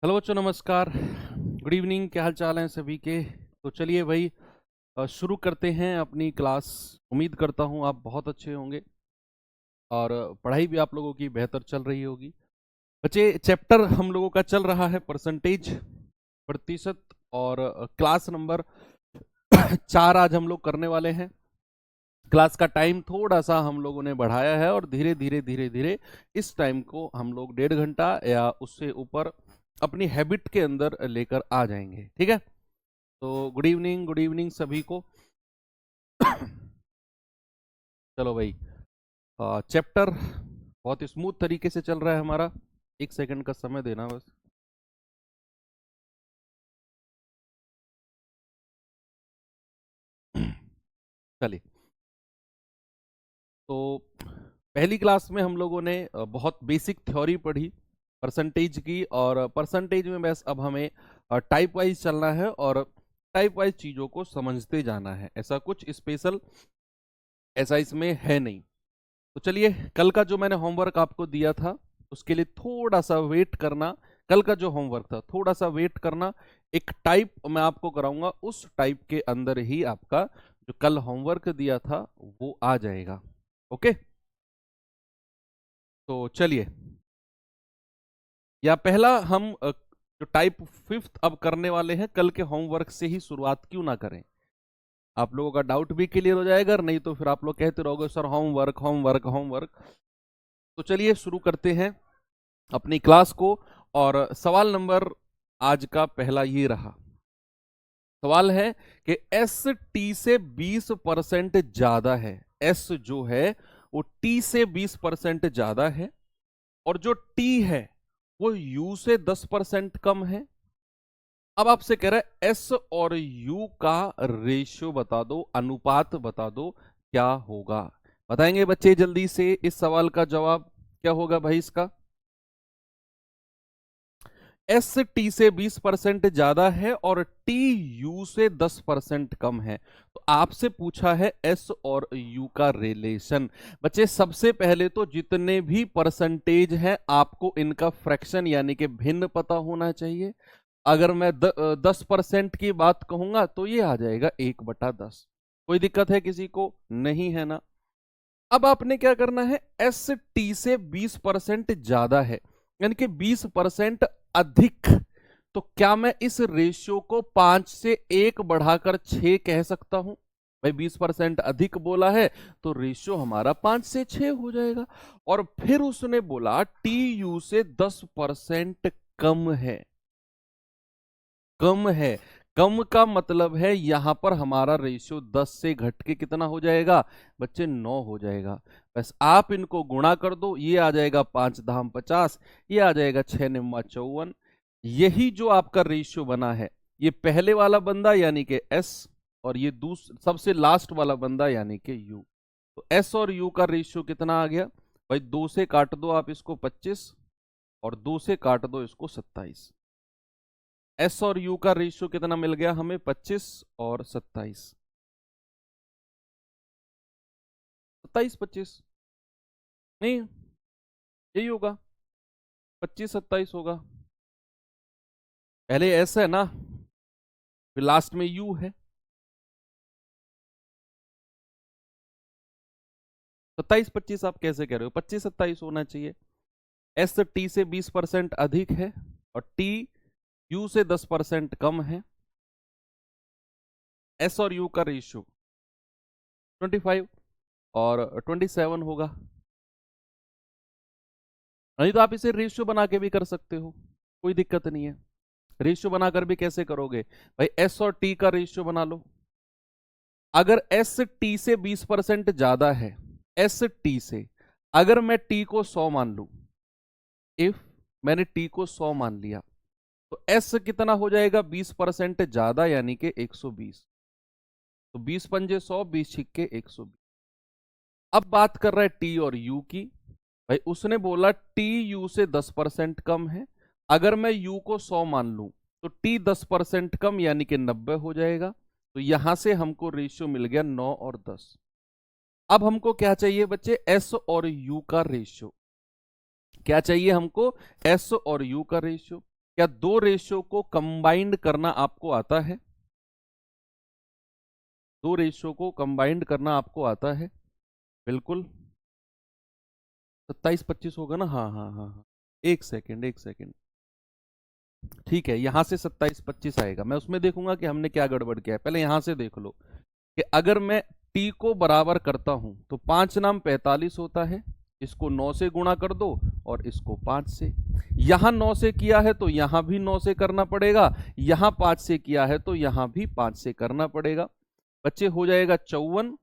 Hello बच्चों, नमस्कार। Good evening. क्या हाल चाल हैं सभी के? तो चलिए भाई, शुरू करते हैं अपनी क्लास। उम्मीद करता हूँ आप बहुत अच्छे होंगे और पढ़ाई भी आप लोगों की बेहतर चल रही होगी। बच्चे, चैप्टर हम लोगों का चल रहा है परसेंटेज, प्रतिशत, और क्लास नंबर 4 आज हम लोग करने वाले हैं। क्लास का टाइम थोड़ा सा हम लोगों ने बढ़ाया है और धीरे धीरे धीरे धीरे इस टाइम को हम लोग 1.5 घंटा या उससे ऊपर अपनी हैबिट के अंदर लेकर आ जाएंगे। ठीक है? तो गुड इवनिंग सभी को। चलो भाई, चैप्टर बहुत स्मूथ तरीके से चल रहा है हमारा। 1 सेकंड का समय देना बस। चलिए, तो पहली क्लास में हम लोगों ने बहुत बेसिक थ्योरी पढ़ी परसेंटेज की, और परसेंटेज में बस अब हमें टाइप वाइज चलना है और टाइप वाइज चीज़ों को समझते जाना है। ऐसा कुछ स्पेशल ऐसा इसमें है नहीं। तो चलिए, कल का जो मैंने होमवर्क आपको दिया था उसके लिए थोड़ा सा वेट करना। कल का जो होमवर्क था थोड़ा सा वेट करना। एक टाइप मैं आपको कराऊंगा, उस टाइप के अंदर ही आपका जो कल होमवर्क दिया था वो आ जाएगा। ओके? तो चलिए, या पहला हम जो टाइप फिफ्थ अब करने वाले हैं, कल के होमवर्क से ही शुरुआत क्यों ना करें? आप लोगों का डाउट भी क्लियर हो जाएगा, नहीं तो फिर आप लोग कहते रहोगे सर होमवर्क होमवर्क होमवर्क। तो चलिए शुरू करते हैं अपनी क्लास को। और सवाल नंबर आज का पहला ये रहा। सवाल है कि एस टी से 20% ज्यादा है। एस जो है वो टी से 20% ज्यादा है, और जो टी है वो यू से 10% कम है। अब आपसे कह रहा है एस और यू का रेशियो बता दो, अनुपात बता दो, क्या होगा? बताएंगे बच्चे जल्दी से इस सवाल का जवाब क्या होगा भाई इसका? एस टी से 20% ज्यादा है और टी यू से 10% कम है। तो आपसे पूछा है एस और यू का रिलेशन। बच्चे, सबसे पहले तो जितने भी परसेंटेज हैं आपको इनका फ्रैक्शन यानी कि भिन्न पता होना चाहिए। अगर मैं 10% की बात कहूंगा तो ये आ जाएगा 1/10। कोई दिक्कत है किसी को? नहीं है ना? अब आपने क्या करना है, एस टी से 20% ज्यादा है यानी कि 20% अधिक। तो क्या मैं इस रेशियो को 5 से 1 बढ़ाकर 6 कह सकता हूं? भाई 20% अधिक बोला है तो रेशियो हमारा 5 से 6 हो जाएगा। और फिर उसने बोला टी यू से 10% कम है। कम है, कम का मतलब है यहां पर हमारा रेशियो 10 से घट के कितना हो जाएगा बच्चे? 9 हो जाएगा। बस आप इनको गुणा कर दो, ये आ जाएगा 5 धाम 50, ये आ जाएगा 6 निम्मा 54। यही जो आपका रेशियो बना है, ये पहले वाला बंदा यानी कि एस, और ये सबसे लास्ट वाला बंदा यानी कि यू। तो एस और यू का रेशियो कितना आ गया भाई? 2 से काट दो आप इसको 25, और 2 से काट दो इसको 27। एस और यू का रेशियो कितना मिल गया हमें? 25 और 27। 27 25 नहीं, यही होगा, 25 27 होगा। पहले एस है ना, फिर लास्ट में यू है। 27 25 आप कैसे कह रहे हो? 25 27 होना चाहिए। एस टी से 20% अधिक है और टी यू से 10% कम है। एस और यू का रेशियो 25 और 27 होगा। नहीं तो आप इसे रेशियो बना के भी कर सकते हो, कोई दिक्कत नहीं है। रेशियो बनाकर भी कैसे करोगे भाई? एस और टी का रेशियो बना लो। अगर एस टी से 20% ज्यादा है, एस टी से, अगर मैं टी को 100 मान लू, इफ मैंने टी को 100 मान लिया, तो एस कितना हो जाएगा? 20% ज्यादा यानी कि 120। तो 20 पंजे 100, 20 छिक्के 120। अब बात कर रहा है टी और यू की। भाई उसने बोला टी यू से 10% कम है। अगर मैं यू को 100 मान लूं तो टी 10% कम यानी कि 90 हो जाएगा। तो यहां से हमको रेशियो मिल गया 9 और 10। अब हमको क्या चाहिए बच्चे? एस और यू का रेशियो। क्या चाहिए हमको? एस और यू का रेशियो। क्या दो रेशियो को कंबाइंड करना आपको आता है? दो रेशियो को कंबाइंड करना आपको आता है? बिल्कुल। 27-25 होगा ना? हाँ हाँ हाँ हाँ, एक सेकेंड एक सेकेंड। ठीक है, यहां से 27-25 आएगा। मैं उसमें देखूंगा कि हमने क्या गड़बड़ किया है। पहले यहां से देख लो कि अगर मैं टी को बराबर करता हूं तो 5 नाम 45 होता है, इसको 9 से गुणा कर दो और इसको 5 से। यहां 9 से किया है तो यहां भी 9 से करना पड़ेगा, यहां 5 से किया है तो यहां भी 5 से करना पड़ेगा। बच्चे हो जाएगा 54,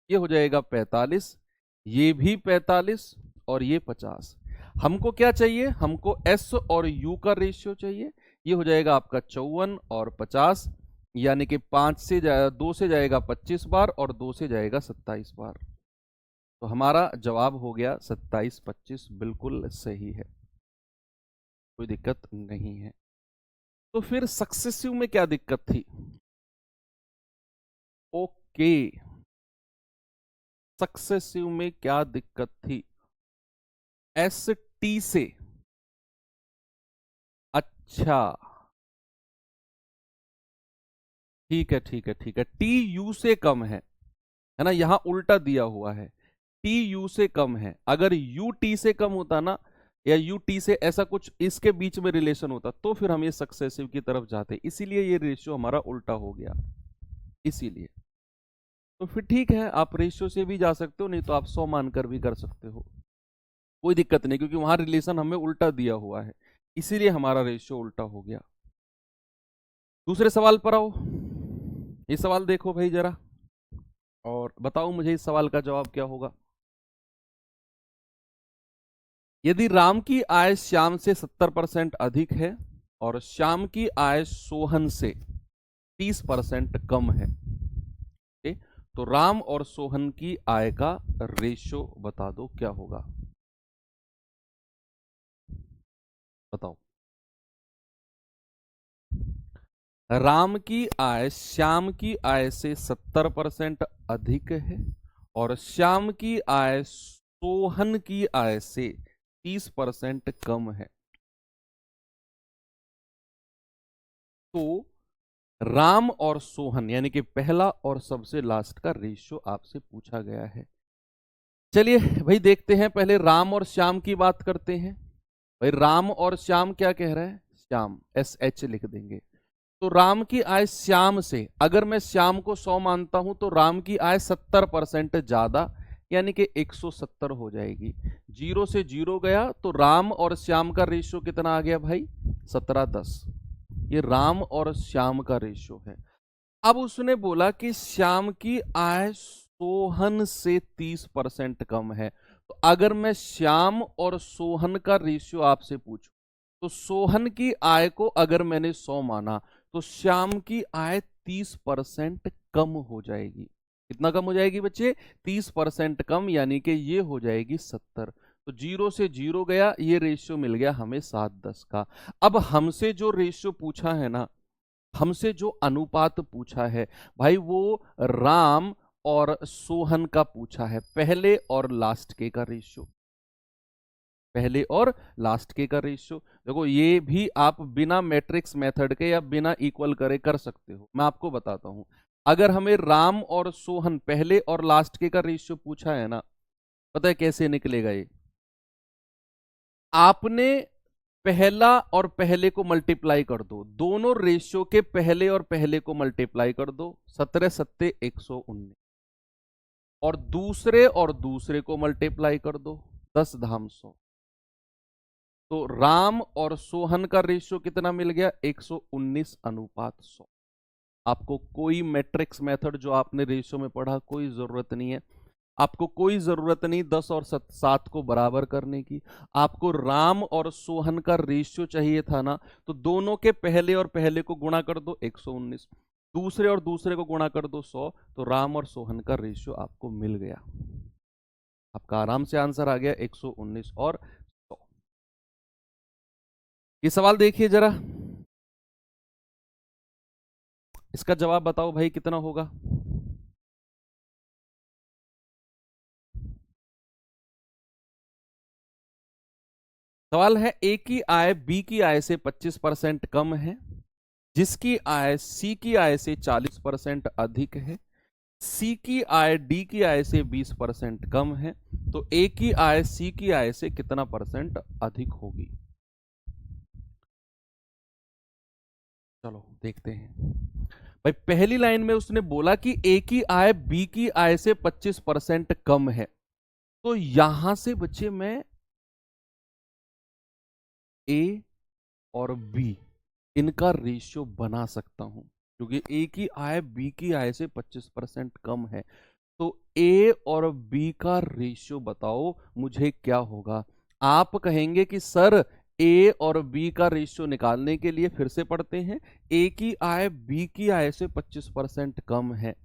ये हो जाएगा 45, ये भी 45 और ये 50। हमको क्या चाहिए? हमको एस और यू का रेशियो चाहिए। ये हो जाएगा आपका 54 और 50, यानी कि 5 से 2 से जाएगा 25 बार और 2 से जाएगा 27 बार। तो हमारा जवाब हो गया 27-25, बिल्कुल सही है, कोई दिक्कत नहीं है। तो फिर सक्सेसिव में क्या दिक्कत थी? ओके, सक्सेसिव में क्या दिक्कत थी? एस टी से, अच्छा ठीक है ठीक है ठीक है, टी यू से कम है ना? यहां उल्टा दिया हुआ है, टी यू से कम है। अगर यू टी से कम होता ना, या यू टी से ऐसा कुछ इसके बीच में रिलेशन होता, तो फिर हम ये सक्सेसिव की तरफ जाते। इसीलिए ये रेशियो हमारा उल्टा हो गया, इसीलिए। तो फिर ठीक है, आप रेशियो से भी जा सकते हो, नहीं तो आप 100 मानकर भी कर सकते हो, कोई दिक्कत नहीं, क्योंकि वहां रिलेशन हमें उल्टा दिया हुआ है, इसीलिए हमारा रेशियो उल्टा हो गया। दूसरे सवाल पर आओ। ये सवाल देखो भाई जरा, और बताओ मुझे इस सवाल का जवाब क्या होगा। यदि राम की आय श्याम से 70% अधिक है और श्याम की आय सोहन से 30% कम है, तो राम और सोहन की आय का रेशो बता दो क्या होगा। बताओ। राम की आय श्याम की आय से 70% अधिक है और श्याम की आय सोहन की आय से 30% कम है, तो राम और सोहन यानी कि पहला और सबसे लास्ट का रेशियो आपसे पूछा गया है। चलिए भाई देखते हैं, पहले राम और श्याम की बात करते हैं। भाई राम और श्याम क्या कह रहे हैं? श्याम, एस एच लिख देंगे। तो राम की आय श्याम से, अगर मैं श्याम को 100 मानता हूं तो राम की आय 70% ज्यादा, यानी कि 170 हो जाएगी। 0 से 0 गया तो राम और श्याम का रेशियो कितना आ गया भाई? 17-10। ये राम और श्याम का रेशियो है। अब उसने बोला कि श्याम की आय सोहन से 30% कम है। तो अगर मैं श्याम और सोहन का रेशियो आपसे पूछूं, तो सोहन की आय को अगर मैंने 100 माना तो श्याम की आय 30% कम हो जाएगी। कितना कम हो जाएगी बच्चे? 30% कम, यानी कि ये हो जाएगी 70। तो 0 से 0 गया, ये रेशियो मिल गया हमें 7-10 का। अब हमसे जो रेशियो पूछा है ना, हमसे जो अनुपात पूछा है भाई, वो राम और सोहन का पूछा है, पहले और लास्ट के का रेशियो, पहले और लास्ट के का रेशियो। देखो ये भी आप बिना मैट्रिक्स मेथड के या बिना इक्वल करे कर सकते हो। मैं आपको बताता हूं, अगर हमें राम और सोहन पहले और लास्ट के का रेशियो पूछा है ना, पता है कैसे निकलेगा ये? आपने पहला और पहले को मल्टीप्लाई कर दो, दोनों रेशियो के पहले और पहले को मल्टीप्लाई कर दो, 17 सत्ते 119, और दूसरे को मल्टीप्लाई कर दो, 10 धाम 100। तो राम और सोहन का रेशियो कितना मिल गया? 119:100। आपको कोई मैट्रिक्स मेथड जो आपने रेशियो में पढ़ा, कोई जरूरत नहीं है। आपको कोई जरूरत नहीं 10 और 7 को बराबर करने की। आपको राम और सोहन का रेशियो चाहिए था ना, तो दोनों के पहले और पहले को गुणा कर दो 119, दूसरे और दूसरे को गुणा कर दो 100, तो राम और सोहन का रेशियो आपको मिल गया। आपका आराम से आंसर आ गया 119 और 100। ये सवाल देखिए जरा, इसका जवाब बताओ भाई कितना होगा? सवाल है ए की आय बी की आय से 25% कम है, जिसकी आय सी की आय से 40% अधिक है। सी की आय डी की आय से 20% कम है, तो ए की आय सी की आय से कितना परसेंट अधिक होगी? चलो देखते हैं। भाई पहली लाइन में उसने बोला कि ए की आय बी की आय से 25% कम है, तो यहां से बच्चे मैं ए और बी इनका रेशियो बना सकता हूं, क्योंकि ए की आय बी की आय से 25% कम है। तो ए और बी का रेशियो बताओ मुझे क्या होगा। आप कहेंगे कि सर ए और बी का रेशियो निकालने के लिए फिर से पढ़ते हैं। ए की आय बी की आय से 25% कम है।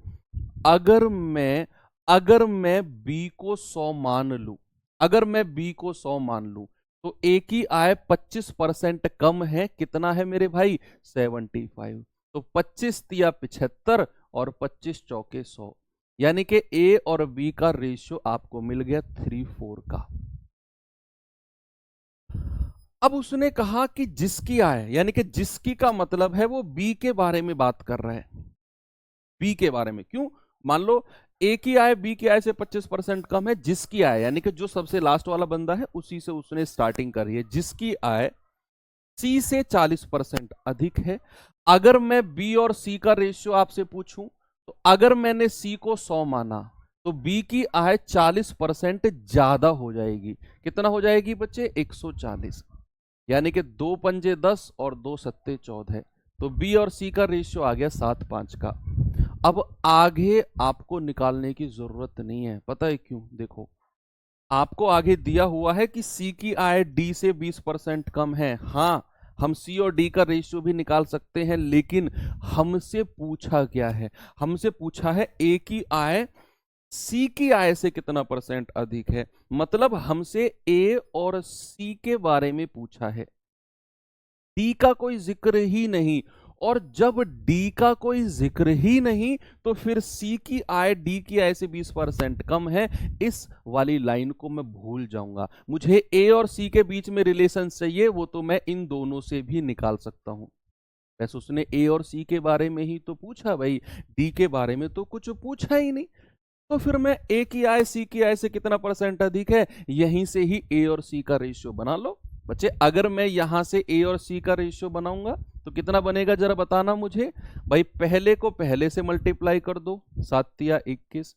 अगर मैं बी को 100 मान लू, अगर मैं बी को 100 मान लू, तो ए की आय 25% कम है। कितना है मेरे भाई? 75। तो 25 तिया 75 और 25 चौके 100, यानी कि ए और बी का रेशियो आपको मिल गया 3:4 का। अब उसने कहा कि जिसकी आय, यानी कि जिसकी का मतलब है वो बी के बारे में बात कर रहे हैं। बी के बारे में क्यों? मान लो ए की आय बी की आय से 25% कम है, जिसकी आय यानी कि जो सबसे लास्ट वाला बंदा है उसी से उसने स्टार्टिंग करी है, जिसकी आय सी से 40% अधिक है। अगर मैं बी और सी का रेशियो आपसे पूछूं, तो अगर मैंने सी को 100 माना तो बी की आय 40% ज्यादा हो जाएगी। कितना हो जाएगी बच्चे? 140, यानी कि 2 पंजे 10 और 2 सत्ते 14। तो बी और सी का रेशियो आ गया 7:5 का। अब आगे आपको निकालने की जरूरत नहीं है, पता है क्यों? देखो आपको आगे दिया हुआ है कि सी की आय डी से 20% कम है। हाँ, हम सी और डी का रेशियो भी निकाल सकते हैं, लेकिन हमसे पूछा क्या है? हमसे पूछा है ए की आय सी की आय से कितना परसेंट अधिक है। मतलब हमसे ए और सी के बारे में पूछा है, डी का कोई जिक्र ही नहीं। और जब डी का कोई जिक्र ही नहीं, तो फिर सी की आय डी की आय से 20% कम है। इस वाली लाइन को मैं भूल जाऊंगा। मुझे ए और सी के बीच में रिलेशन चाहिए, वो तो मैं इन दोनों से भी निकाल सकता हूं। वैसे उसने ए और सी के बारे में ही तो पूछा भाई, डी के बारे में तो कुछ पूछा ही नहीं। तो फिर मैं ए की आय सी की आय से कितना परसेंट अधिक है, यहीं से ही ए और सी का रेशियो बना लो। बच्चे अगर मैं यहां से ए और सी का रेशियो बनाऊंगा तो कितना बनेगा जरा बताना मुझे। भाई पहले को पहले से मल्टीप्लाई कर दो, 7×21।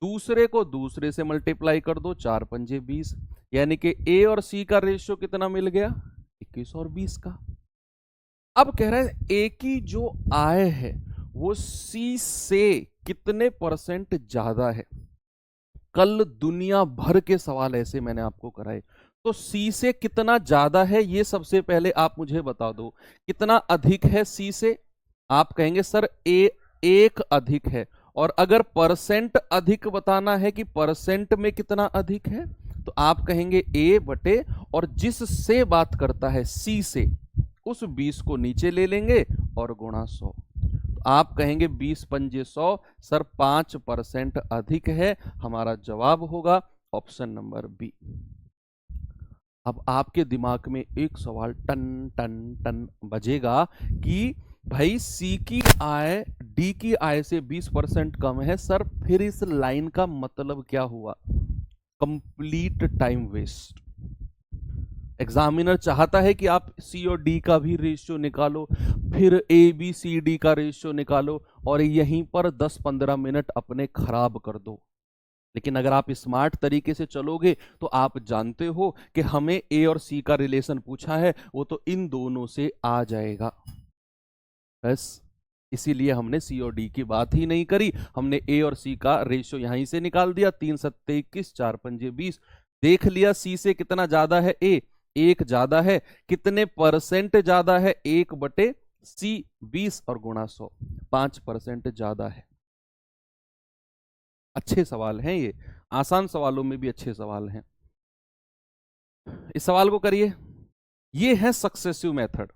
दूसरे को दूसरे से मल्टीप्लाई कर दो, 4×5 = 20। यानी कि ए और सी का रेशियो कितना मिल गया? 21 और 20 का। अब कह रहा है ए की जो आय है वो सी से कितने परसेंट ज्यादा है। कल दुनिया भर के सवाल ऐसे मैंने आपको कराए, तो सी से कितना ज्यादा है ये सबसे पहले आप मुझे बता दो। कितना अधिक है सी से? आप कहेंगे सर ए 1 अधिक है। और अगर परसेंट अधिक बताना है कि परसेंट में कितना अधिक है, तो आप कहेंगे ए बटे, और जिससे बात करता है सी से, उस 20 को नीचे ले लेंगे और गुणा 100। तो आप कहेंगे 20×5 = 100। सर 5% अधिक है। हमारा जवाब होगा ऑप्शन नंबर बी। अब आपके दिमाग में एक सवाल टन टन टन बजेगा कि भाई सी की आय डी की आय से 20% कम है। सर फिर इस लाइन का मतलब क्या हुआ? Complete time waste. एग्जामिनर चाहता है कि आप सी और डी का भी रेशियो निकालो, फिर ए बी सी डी का रेशियो निकालो, और यहीं पर 10-15 मिनट अपने खराब कर दो। लेकिन अगर आप स्मार्ट तरीके से चलोगे तो आप जानते हो कि हमें ए और सी का रिलेशन पूछा है, वो तो इन दोनों से आ जाएगा। बस इसीलिए हमने सी और डी की बात ही नहीं करी, हमने ए और सी का रेशियो यहीं से निकाल दिया। 3×7=21, 4×5=20। देख लिया सी से कितना ज्यादा है ए, 1 ज्यादा है। कितने परसेंट ज्यादा है? 1/सी, 20 और गुणा 100, 5% ज्यादा है। अच्छे सवाल हैं ये, आसान सवालों में भी अच्छे सवाल हैं। इस सवाल को करिए। ये है सक्सेसिव मेथड,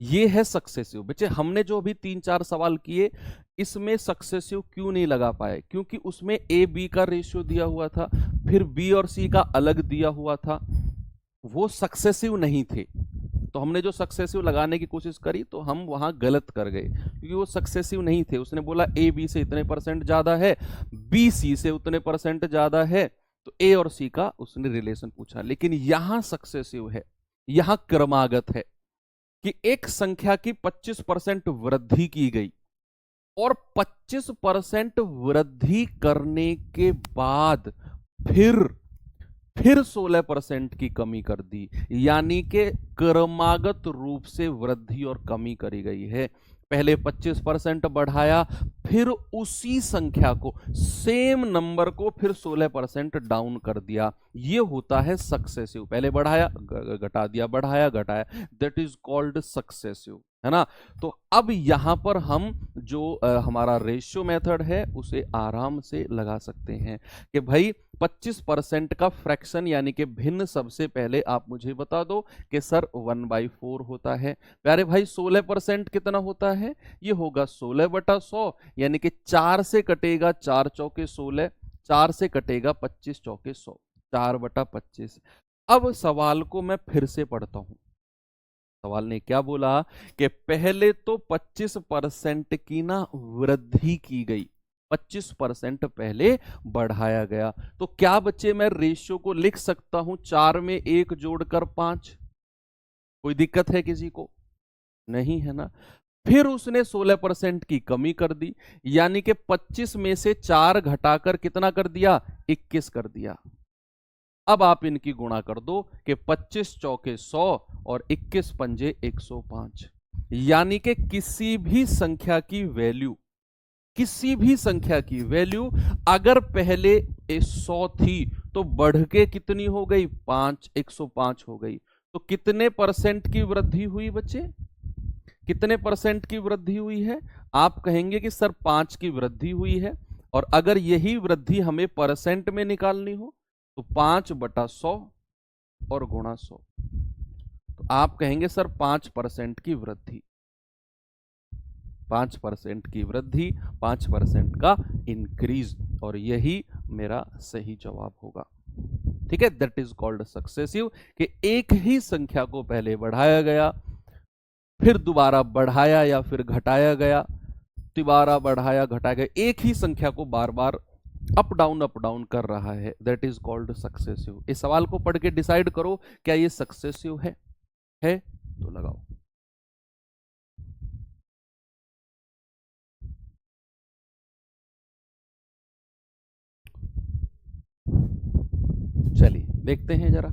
ये है सक्सेसिव। बच्चे हमने जो अभी 3-4 सवाल किए, इसमें सक्सेसिव क्यों नहीं लगा पाए? क्योंकि उसमें ए बी का रेशियो दिया हुआ था, फिर बी और सी का अलग दिया हुआ था। वो सक्सेसिव नहीं थे। तो हमने जो सक्सेसिव लगाने की कोशिश करी तो हम वहां गलत कर गए, क्योंकि वो सक्सेसिव नहीं थे। उसने बोला ए बी से इतने परसेंट ज्यादा है, बी सी से उतने परसेंट ज्यादा है, तो ए और सी का उसने रिलेशन पूछा। लेकिन यहां सक्सेसिव है, यहां क्रमागत है कि एक संख्या की 25% वृद्धि की गई और 25% वृद्धि करने के बाद फिर 16% की कमी कर दी, यानी कि क्रमागत रूप से वृद्धि और कमी करी गई है। पहले 25% बढ़ाया, फिर उसी संख्या को, सेम नंबर को फिर 16% डाउन कर दिया। ये होता है सक्सेसिव। पहले बढ़ाया, घटा दिया, बढ़ाया, घटाया, दैट इज कॉल्ड सक्सेसिव, है ना। तो अब यहां पर हम जो हमारा रेशियो मेथड है उसे आराम से लगा सकते हैं कि भाई 25% का फ्रैक्शन यानी कि भिन्न सबसे पहले आप मुझे बता दो कि सर 1/4 होता है। प्यारे भाई 16% कितना होता है? ये होगा 16/100, यानी कि 4 से कटेगा 4 चौके 16, 4 से कटेगा 25 चौके 100, 4/25। अब सवाल को मैं फिर से पढ़ता हूं। सवाल ने क्या बोला कि पहले तो 25% की ना वृद्धि की गई, 25% पहले बढ़ाया गया। तो क्या बच्चे मैं रेशियो को लिख सकता हूं 4 में 1 जोड़कर 5? कोई दिक्कत है किसी को? नहीं है ना। फिर उसने 16% की कमी कर दी, यानी कि 25 में से 4 घटाकर कितना कर दिया? 21 कर दिया। अब आप इनकी गुणा कर दो कि 25 चौके 100 और 21 पंजे 105, यानी कि किसी भी संख्या की वैल्यू, किसी भी संख्या की वैल्यू अगर पहले 100 थी तो बढ़ के कितनी हो गई? 5, 105 हो गई। तो कितने परसेंट की वृद्धि हुई बच्चे? कितने परसेंट की वृद्धि हुई है? आप कहेंगे कि सर 5 की वृद्धि हुई है, और अगर यही वृद्धि हमें परसेंट में निकालनी हो तो 5/100 और गुणा 100। तो आप कहेंगे सर 5% की वृद्धि, 5% की वृद्धि, 5% का इंक्रीज, और यही मेरा सही जवाब होगा। ठीक है, दैट इज कॉल्ड सक्सेसिव, कि एक ही संख्या को पहले बढ़ाया गया, फिर दोबारा बढ़ाया या फिर घटाया गया, दोबारा बढ़ाया घटाया गया, एक ही संख्या को बार बार अप डाउन कर रहा है, दैट इज कॉल्ड सक्सेसिव। इस सवाल को पढ़ के डिसाइड करो क्या ये सक्सेसिव है तो लगाओ। चलिए देखते हैं जरा।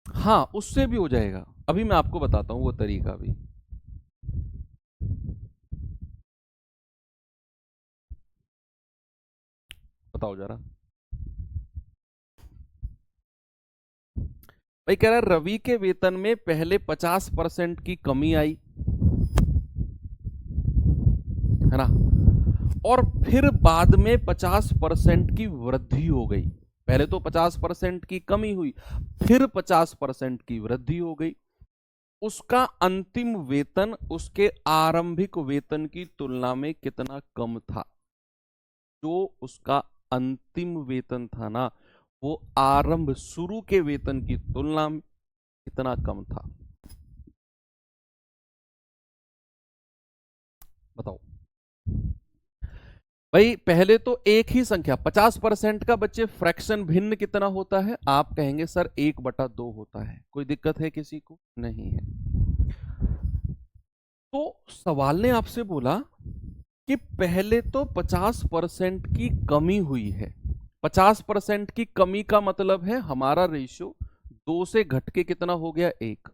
हाँ, उससे भी हो जाएगा, अभी मैं आपको बताता हूं वो तरीका भी। बताओ जरा। भाई कह रहा है रवि के वेतन में पहले 50% की कमी आई, है ना, और फिर बाद में 50% की वृद्धि हो गई। पहले तो 50% की कमी हुई, फिर 50% की वृद्धि हो गई। उसका अंतिम वेतन उसके आरंभिक वेतन की तुलना में कितना कम था? जो उसका अंतिम वेतन था ना, वो आरंभ शुरू के वेतन की तुलना में कितना कम था? बताओ भाई। पहले तो एक ही संख्या 50% का बच्चे फ्रैक्शन भिन्न कितना होता है? आप कहेंगे सर 1/2 होता है। कोई दिक्कत है किसी को? नहीं है। तो सवाल ने आपसे बोला कि पहले तो 50% की कमी हुई है। 50% की कमी का मतलब है हमारा रेशियो 2 से घट के कितना हो गया? 1।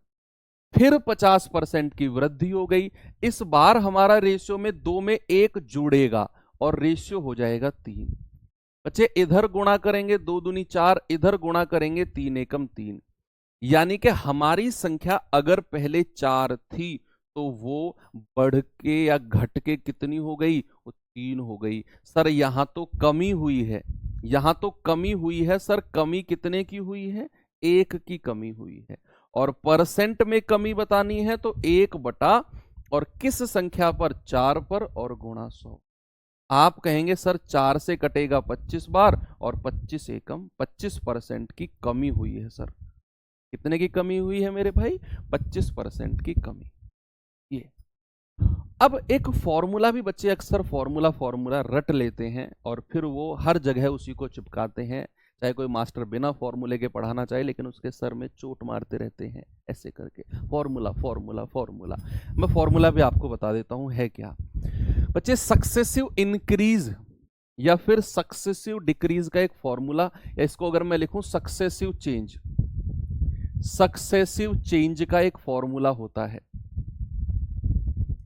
फिर 50% की वृद्धि हो गई। इस बार हमारा रेशियो में 2 में 1 जुड़ेगा और रेशियो हो जाएगा 3। बच्चे इधर गुणा करेंगे 2 दूनी 4, इधर गुणा करेंगे 3 एकम 3, यानी कि हमारी संख्या अगर पहले 4 थी तो वो बढ़ के या घट के कितनी हो गई? वो 3 हो गई। सर यहां तो कमी हुई है, यहां तो कमी हुई है सर। कमी कितने की हुई है? 1 की कमी हुई है। और परसेंट में कमी बतानी है तो 1 बटा, और किस संख्या पर? 4 पर, और गुणा 100। आप कहेंगे सर 4 से कटेगा 25 बार और 25 एकम 25% की कमी हुई है सर। कितने की कमी हुई है मेरे भाई? 25% की कमी। ये अब एक फॉर्मूला भी बच्चे अक्सर फॉर्मूला रट लेते हैं और फिर वो हर जगह उसी को चिपकाते हैं, चाहे कोई मास्टर बिना फॉर्मूले के पढ़ाना चाहे लेकिन उसके सर में चोट मारते रहते हैं ऐसे करके, फॉर्मूला फॉर्मूला फॉर्मूला। मैं फॉर्मूला भी आपको बता देता हूं है क्या बच्चे। सक्सेसिव इंक्रीज या फिर सक्सेसिव डिक्रीज का एक फॉर्मूला, या इसको अगर मैं लिखूं सक्सेसिव चेंज, सक्सेसिव चेंज का एक फॉर्मूला होता है।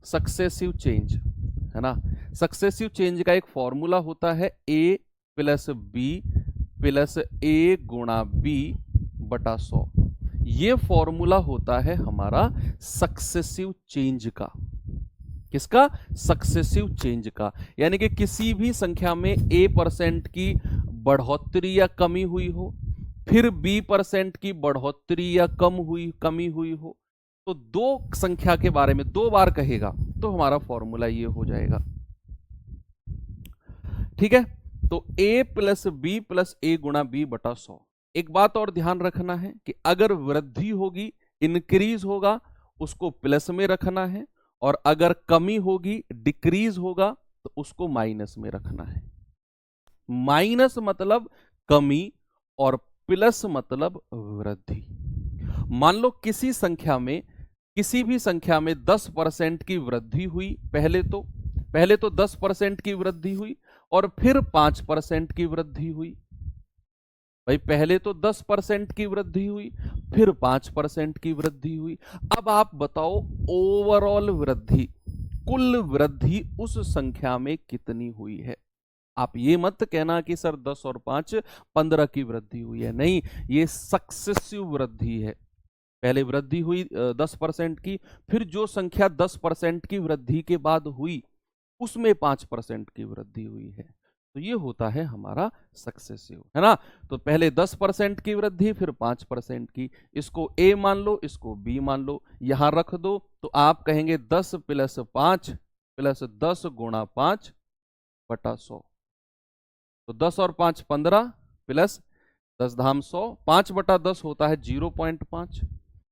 सक्सेसिव चेंज है ना, सक्सेसिव चेंज का एक फॉर्मूला होता है a plus b plus a गुणा बी बटा 100। ये फॉर्मूला होता है हमारा सक्सेसिव चेंज का। किसका? सक्सेसिव चेंज का। यानी कि किसी भी संख्या में a% की बढ़ोतरी या कमी हुई हो, फिर b% की बढ़ोतरी या कमी हुई हो, तो दो संख्या के बारे में दो बार कहेगा तो हमारा फॉर्मूला ये हो जाएगा। ठीक है, तो a plus b plus a गुणा बी बटा 100। एक बात और ध्यान रखना है कि अगर वृद्धि होगी, इंक्रीज होगा, उसको प्लस में रखना है, और अगर कमी होगी, डिक्रीज होगा, तो उसको माइनस में रखना है। माइनस मतलब कमी और प्लस मतलब वृद्धि। मान लो किसी भी संख्या में 10% की वृद्धि हुई, पहले तो 10% की वृद्धि हुई और फिर 5% की वृद्धि हुई। भाई पहले तो 10% की वृद्धि हुई, फिर 5% की वृद्धि हुई। अब आप बताओ ओवरऑल वृद्धि, कुल वृद्धि उस संख्या में कितनी हुई है। आप ये मत कहना कि सर 10 और 5 15 की वृद्धि हुई है, नहीं, ये सक्सेसिव वृद्धि है। पहले वृद्धि हुई 10% की, फिर जो संख्या 10% की वृद्धि के बाद हुई उसमें 5% की वृद्धि हुई है, तो ये होता है हमारा सक्सेसिव, है ना। तो पहले 10% की वृद्धि, फिर 5% की। इसको a मान लो, इसको b मान लो, यहां रख दो, तो आप कहेंगे 10 प्लस 5 प्लस 10 गुणा 5 बटा 100। तो 10 और 5 15 प्लस 10 धाम 100, 5 बटा 10 होता है 0.5,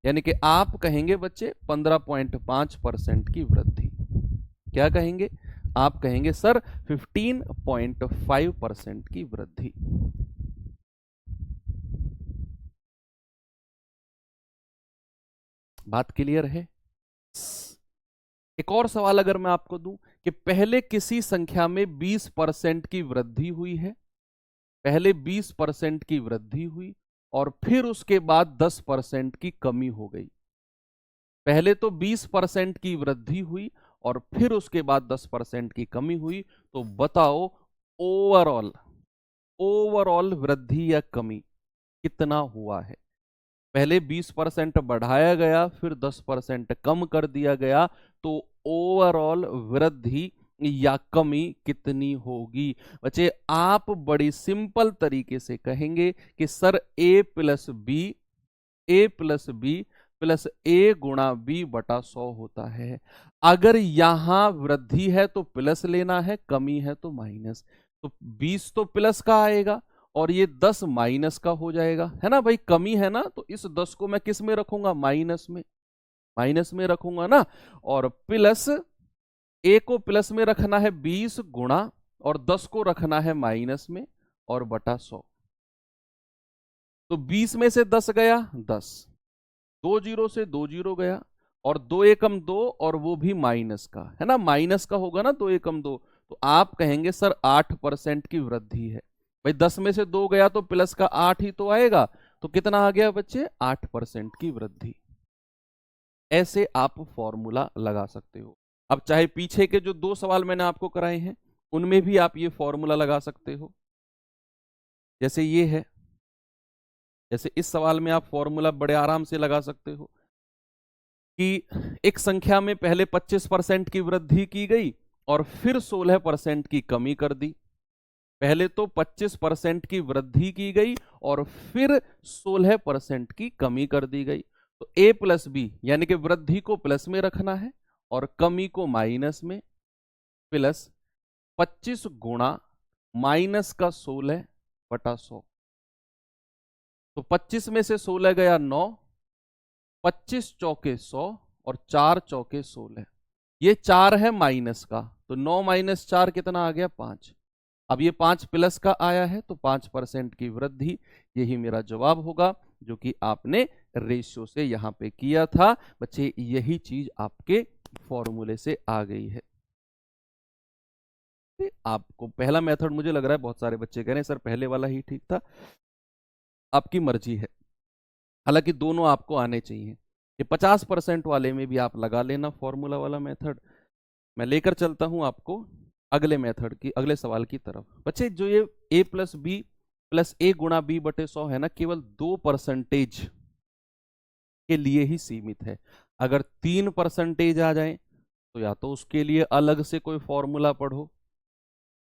यानी कि आप कहेंगे बच्चे 15.5% की वृद्धि। क्या कहेंगे? आप कहेंगे सर 15.5% की वृद्धि। बात क्लियर है? एक और सवाल अगर मैं आपको दूं कि पहले किसी संख्या में 20% की वृद्धि हुई है, पहले 20% की वृद्धि हुई और फिर उसके बाद 10% की कमी हो गई। पहले तो 20% की वृद्धि हुई और फिर उसके बाद 10% की कमी हुई, तो बताओ ओवरऑल वृद्धि या कमी कितना हुआ है। पहले 20% बढ़ाया गया, फिर 10% कम कर दिया गया, तो ओवरऑल वृद्धि या कमी कितनी होगी। बच्चे आप बड़ी सिंपल तरीके से कहेंगे कि sir a plus b plus a गुणा बी बटा 100 होता है। अगर यहां वृद्धि है तो प्लस लेना है, कमी है तो माइनस। तो 20 तो प्लस का आएगा और ये 10 माइनस का हो जाएगा, है ना भाई। कमी है ना, तो इस 10 को मैं किस में रखूंगा? माइनस में रखूंगा ना। और प्लस a को प्लस में रखना है 20 गुणा, और 10 को रखना है माइनस में, और बटा 100। तो 20 में से 10 गया 10, 2 जीरो से 2 जीरो गया, और 2 एकम 2, और वो भी माइनस का, है ना, माइनस का होगा ना 2 एकम 2। तो आप कहेंगे सर 8% की वृद्धि है। भाई 10 में से 2 गया तो प्लस का 8 ही तो आएगा, तो कितना आ गया बच्चे? 8% की वृद्धि। ऐसे आप फॉर्मूला लगा सकते हो। अब चाहे पीछे के जो 2 सवाल मैंने आपको कराए हैं उनमें भी आप ये फॉर्मूला लगा सकते हो। जैसे ये है, जैसे इस सवाल में आप फॉर्मूला बड़े आराम से लगा सकते हो कि एक संख्या में पहले 25% की वृद्धि की गई और फिर 16% की कमी कर दी। पहले तो 25% की वृद्धि की गई और फिर 16% की कमी कर दी गई। तो a प्लस बी यानी कि वृद्धि को प्लस में रखना है और कमी को माइनस में, प्लस 25 गुणा माइनस का 16/100। तो 25 में से 16 गया 9, 25 चौके 100 और 4 चौके 16। ये 4 है माइनस का, तो 9 माइनस 4 कितना आ गया 5। अब ये 5 प्लस का आया है, तो 5% की वृद्धि, यही मेरा जवाब होगा, जो कि आपने रेशियो से यहां पे किया था। बच्चे यही चीज आपके फॉर्मूले से आ गई है। आपको पहला मेथड मुझे लग रहा है बहुत सारे बच्चे कह रहे हैं सर पहले वाला ही ठीक था, आपकी मर्जी है। हालांकि दोनों आपको आने चाहिए। ये 50% वाले में भी आप लगा लेना फॉर्मूला वाला मेथड। मैं लेकर चलता हूं आपको अगले मेथड की, अगले सवाल की तरफ। बच्चे जो ये a+b+a×b/100 है ना, केवल 2% के लिए ही सीमित है। अगर 3% आ जाए तो या तो उसके लिए अलग से कोई फॉर्मूला पढ़ो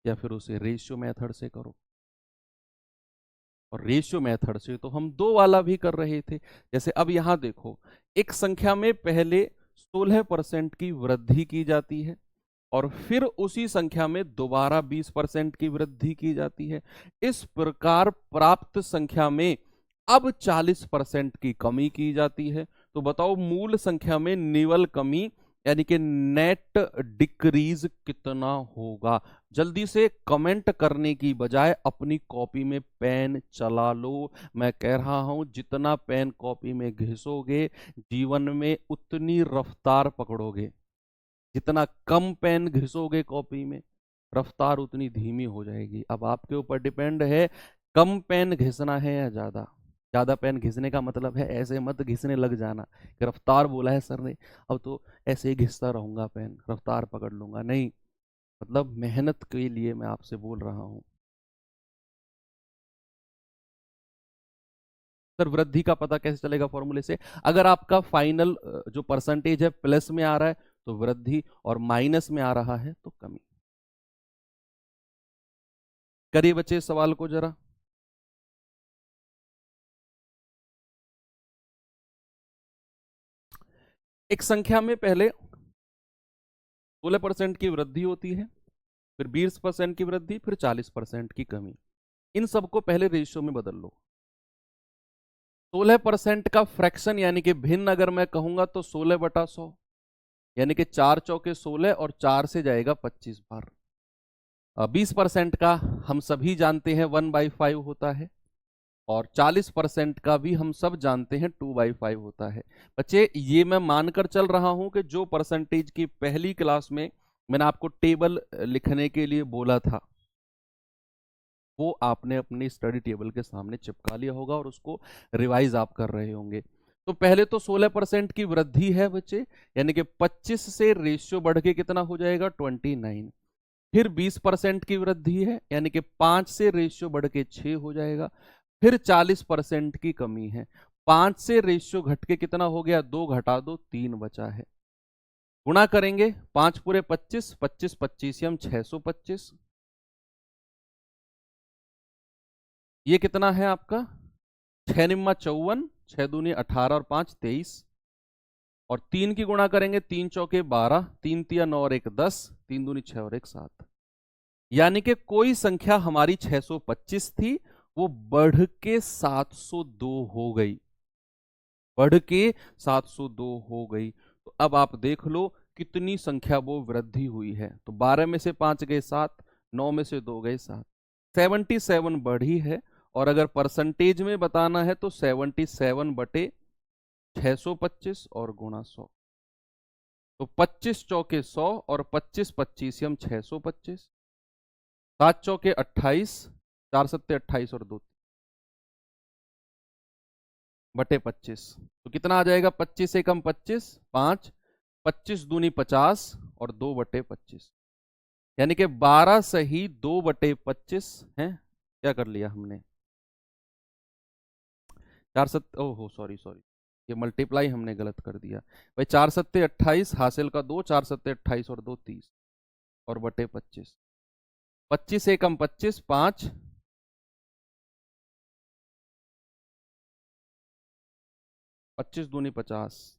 या फिर उसे रेशियो मेथड से करो। और रेशियो मेथड से तो हम 2 वाला भी कर रहे थे। जैसे अब यहां देखो, एक संख्या में पहले 16% की वृद्धि की जाती है और फिर उसी संख्या में दोबारा 20% की वृद्धि की जाती है। इस प्रकार प्राप्त संख्या में अब 40% की कमी की जाती है। तो बताओ मूल संख्या में निवल कमी यानी कि नेट डिक्रीज कितना होगा। जल्दी से कमेंट करने की बजाय अपनी कॉपी में पेन चला लो। मैं कह रहा हूं जितना पेन कॉपी में घिसोगे जीवन में उतनी रफ्तार पकड़ोगे। जितना कम पेन घिसोगे कॉपी में रफ्तार उतनी धीमी हो जाएगी। अब आपके ऊपर डिपेंड है कम पेन घिसना है या ज्यादा। ज्यादा पेन घिसने का मतलब है ऐसे मत घिसने लग जाना कि रफ्तार बोला है सर ने अब तो ऐसे ही घिसता रहूंगा पेन रफ्तार पकड़ लूंगा, नहीं। मतलब मेहनत के लिए मैं आपसे बोल रहा हूं। सर वृद्धि का पता कैसे चलेगा फॉर्मूले से? अगर आपका फाइनल जो परसेंटेज है प्लस में आ रहा है तो वृद्धि और माइनस में आ रहा है तो कमी। करिए बच्चे इस सवाल को जरा। एक संख्या में पहले 16% की वृद्धि होती है, फिर 20% की वृद्धि, फिर 40% की कमी। इन सबको पहले रेशियो में बदल लो। 16% का फ्रैक्शन यानी कि भिन्न अगर मैं कहूंगा तो 16/100 यानी कि 4 चौके 16 और 4 से जाएगा 25 बार। 20% का हम सभी जानते हैं 1/5 होता है और 40% का भी हम सब जानते हैं 2/5 होता है। बच्चे ये मैं मानकर चल रहा हूं कि जो परसेंटेज की पहली क्लास में मैंने आपको टेबल लिखने के लिए बोला था वो आपने अपनी स्टडी टेबल के सामने चिपका लिया होगा और उसको रिवाइज आप कर रहे होंगे। तो पहले तो 16% की वृद्धि है बच्चे, यानी कि 25 से रेशियो बढ़ के कितना हो जाएगा 29। फिर 20% की वृद्धि है यानी कि 5 से रेशियो बढ़ के 6 हो जाएगा। फिर 40% की कमी है, 5 से रेशियो घट के कितना हो गया 2 घटा दो 3 बचा है। गुणा करेंगे 5 पूरे 25, 25 25 625। ये कितना है आपका 6 निम्मा 54, 6 दूनी 18 और 5 23। और 3 की गुणा करेंगे 3 चौके 12, 3 तिया 9 और 1 10, 3 दूनी 6 और 1 7। यानी कि कोई संख्या हमारी 625 थी वो बढ़ के 702 हो गई, बढ़ के 702 हो गई। तो अब आप देख लो कितनी संख्या वो वृद्धि हुई है। तो 12 में से 5 गए 7, 9 में से 2 गए 7, 77 बढ़ी है। और अगर परसेंटेज में बताना है तो 77/625 और गुणा 100। तो 25 चौके 100 और 25 25 625, 7 चौके 28, 4 सत्ते 28 और 2 बटे 25। तो कितना आ जाएगा 25 से कम 25 5, 25 दूनी 50 और 2/25। यानी कि 12 सही 2/25 है। क्या कर लिया हमने 4 सत्ते, ओहो सॉरी सॉरी, ये मल्टीप्लाई हमने गलत कर दिया भाई। 4 सत्ते 28 हासिल का 2, 4 सत्ते 28 और 2 30 और बटे 25। 25 से कम 25 5, 25 दूनी 50,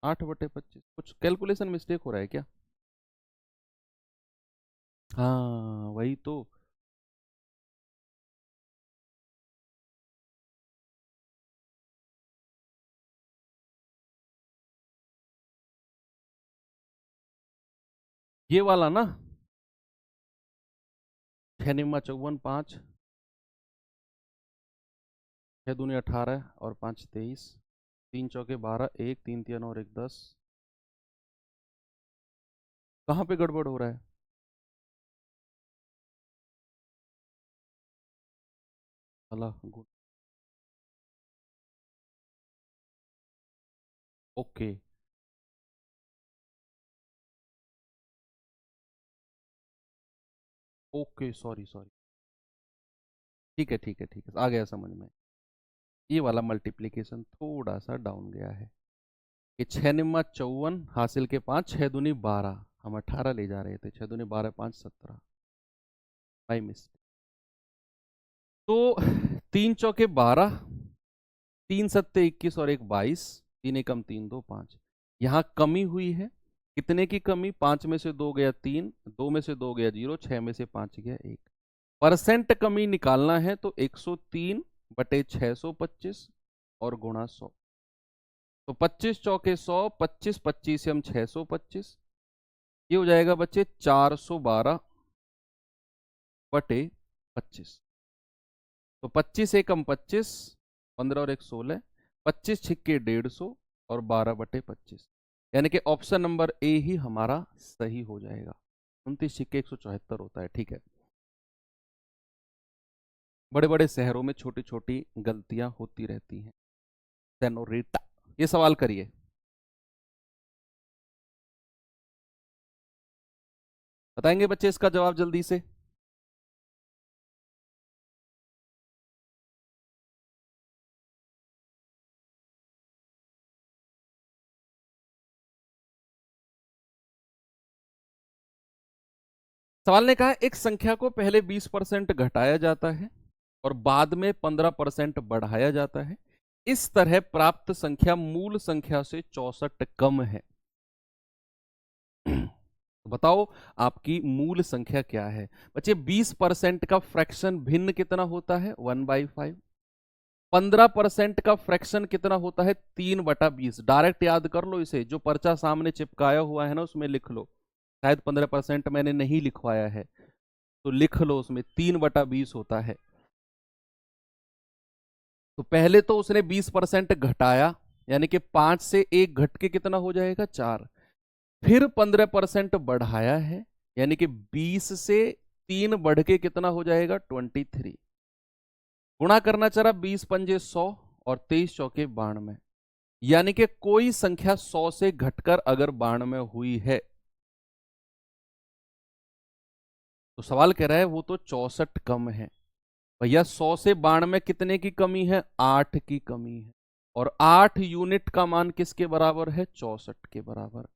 8/25। कुछ कैलकुलेशन मिस्टेक हो रहा है क्या? हाँ वही तो। ये वाला ना, 6 निम्मा 54 5, 6 दूनी 18 और 5 23, 3 चौके 12, 1 3 3 और 1 10। कहाँ पे गड़बड़ हो रहा है? All good. Okay. Okay sorry sorry. ठीक है ठीक है ठीक है, आ गया समझ में। ये वाला मल्टीप्लिकेशन थोड़ा सा डाउन गया है कि 6 निम्मा 54 हासिल के 5, 6 दूनी 12, हम 18 ले जा रहे थे, 6 दूनी 12 5 17, बाई मिस्टेक। तो 3 चौके 12, 3 सत्ते 21 और 1 22, 3 एकम 3 2 5। यहाँ कमी हुई है। कितने की कमी? 5 में से 2 गया 3, 2 में से 2 गया 0, 6 में से 5 गया 1। परसेंट कमी निकालना है तो 103/625 और गुणा 100। तो 25 चौके 100, 25 25 से हम 625, ये हो जाएगा बच्चे 412/25। तो 25 एकम 25, 15 और 1 16, 25 छिक्के 150 और 12/25। यानी कि ऑप्शन नंबर ए ही हमारा सही हो जाएगा। 29 छिक्के 174 होता है। ठीक है। बड़े बड़े शहरों में छोटी छोटी गलतियां होती रहती हैं। सेनोरिटा, ये सवाल करिए। बताएंगे बच्चे इसका जवाब जल्दी से? सवाल ने कहा एक संख्या को पहले 20% घटाया जाता है और बाद में 15% बढ़ाया जाता है। इस तरह प्राप्त संख्या मूल संख्या से 64 कम है। तो बताओ आपकी मूल संख्या क्या है? बच्चे 20% का फ्रैक्शन भिन्न कितना होता है? 1/5। 15% का फ्रैक्शन कितना होता है? 3/20। डायरेक्ट याद कर लो इसे, जो पर्चा सामने चिपकाया हुआ है ना उसमें लिख लो। शायद 15% मैंने नहीं लिखवाया है तो लिख लो, उसमें 3/20 होता है। तो पहले तो उसने 20% घटाया, यानी कि 5 से 1 घट के कितना हो जाएगा? 4। फिर 15% बढ़ाया है, यानी कि 20 से 3 बढ़ के कितना हो जाएगा? 23। गुणा करना चला, 20 पंजे 100 और 23 चौके 92, यानी कि कोई संख्या 100 से घटकर अगर 92 हुई है तो सवाल कह रहा है वो तो 64 कम है। भैया 100 से 92 कितने की कमी है? 8 की कमी है। और 8 यूनिट का मान किसके बराबर है? 64 के बराबर।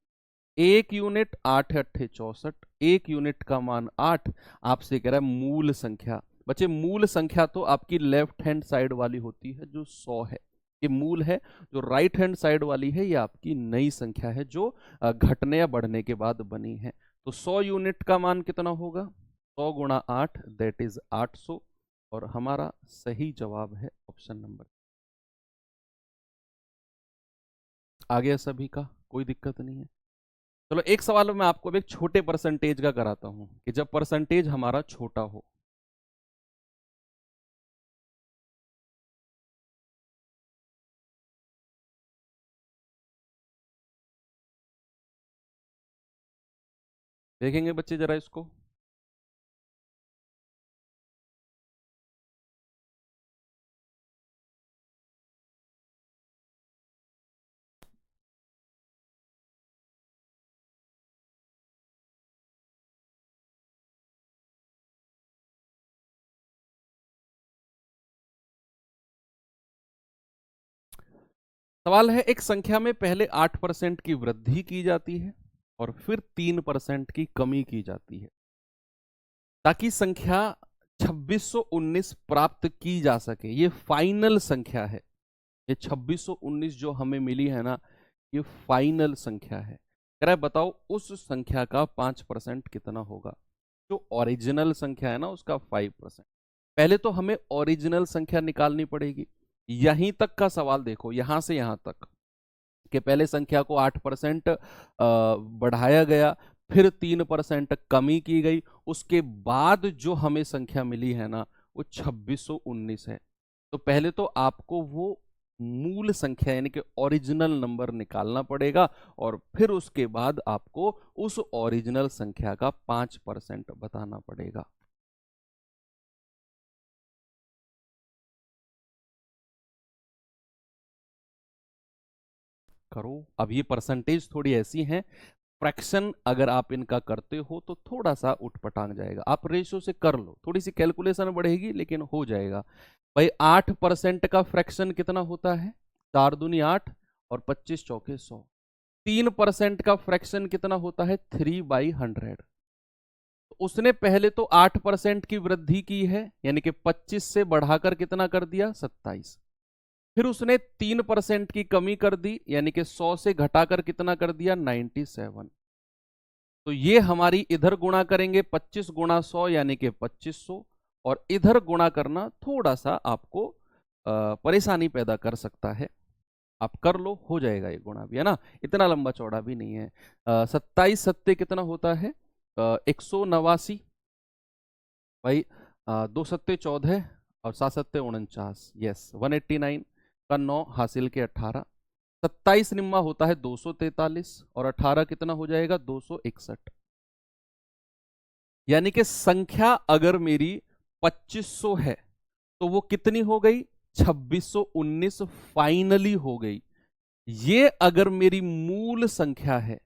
1 यूनिट 8 अट्ठे 64, 1 यूनिट का मान 8। आपसे कह रहा है मूल संख्या। बच्चे मूल संख्या तो आपकी लेफ्ट हैंड साइड वाली होती है जो 100 है, ये मूल है। जो राइट हैंड साइड वाली है ये आपकी नई संख्या है जो घटने या बढ़ने के बाद बनी है। तो 100 यूनिट का मान कितना होगा? 100 × 8 दैट इज 800। और हमारा सही जवाब है ऑप्शन नंबर। आ गया सभी का? कोई दिक्कत नहीं है। चलो एक सवाल मैं आपको एक छोटे परसेंटेज का कराता हूं कि जब परसेंटेज हमारा छोटा हो। देखेंगे बच्चे जरा इसको। सवाल है एक संख्या में पहले 8% की वृद्धि की जाती है और फिर 3% की कमी की जाती है ताकि संख्या 2619 प्राप्त की जा सके। ये फाइनल संख्या है। ये 2619 जो हमें मिली है ना, ये फाइनल संख्या है। कह रहा है बताओ उस संख्या का 5% कितना होगा। जो ओरिजिनल संख्या है ना उसका 5%। पहले तो हमें ओरिजिनल संख्या निकालनी पड़ेगी। यहीं तक का सवाल देखो, यहां से यहां तक कि पहले संख्या को 8% बढ़ाया गया, फिर 3% कमी की गई, उसके बाद जो हमें संख्या मिली है ना वो 2619 है। तो पहले तो आपको वो मूल संख्या यानी कि ओरिजिनल नंबर निकालना पड़ेगा, और फिर उसके बाद आपको उस ओरिजिनल संख्या का 5% बताना पड़ेगा। करो। अब ये परसेंटेज थोड़ी ऐसी हैं, फ्रैक्शन अगर आप इनका करते हो तो थोड़ा सा उठपटांग जाएगा। आप रेशो से कर लो, थोड़ी सी कैलकुलेशन बढ़ेगी लेकिन हो जाएगा। भाई 8% का फ्रैक्शन कितना होता है? 4 दूनी 8 और 25 चौके 100। 3% का फ्रैक्शन कितना होता है? 3/100। तो उसने पहले तो 8% की वृद्धि की है, यानी कि 25 से बढ़ाकर कितना कर दिया? 27। फिर उसने 3% की कमी कर दी, यानी कि 100 से घटाकर कितना कर दिया? 97। तो ये हमारी इधर गुणा करेंगे 25 गुणा 100 यानी कि 2500, और इधर गुणा करना थोड़ा सा आपको परेशानी पैदा कर सकता है। आप कर लो, हो जाएगा ये गुणा भी, है ना, इतना लंबा चौड़ा भी नहीं है। 27 सत्ते कितना होता है? 189। भाई 2 सत्ते 14 और 7 सत्ते 49, यस 189 का 9 हासिल के 18। 27 निम्मा होता है 243 और 18 कितना हो जाएगा? 261। यानी कि संख्या अगर मेरी 2500 है तो वो कितनी हो गई? 2619 फाइनली हो गई। ये अगर मेरी मूल संख्या है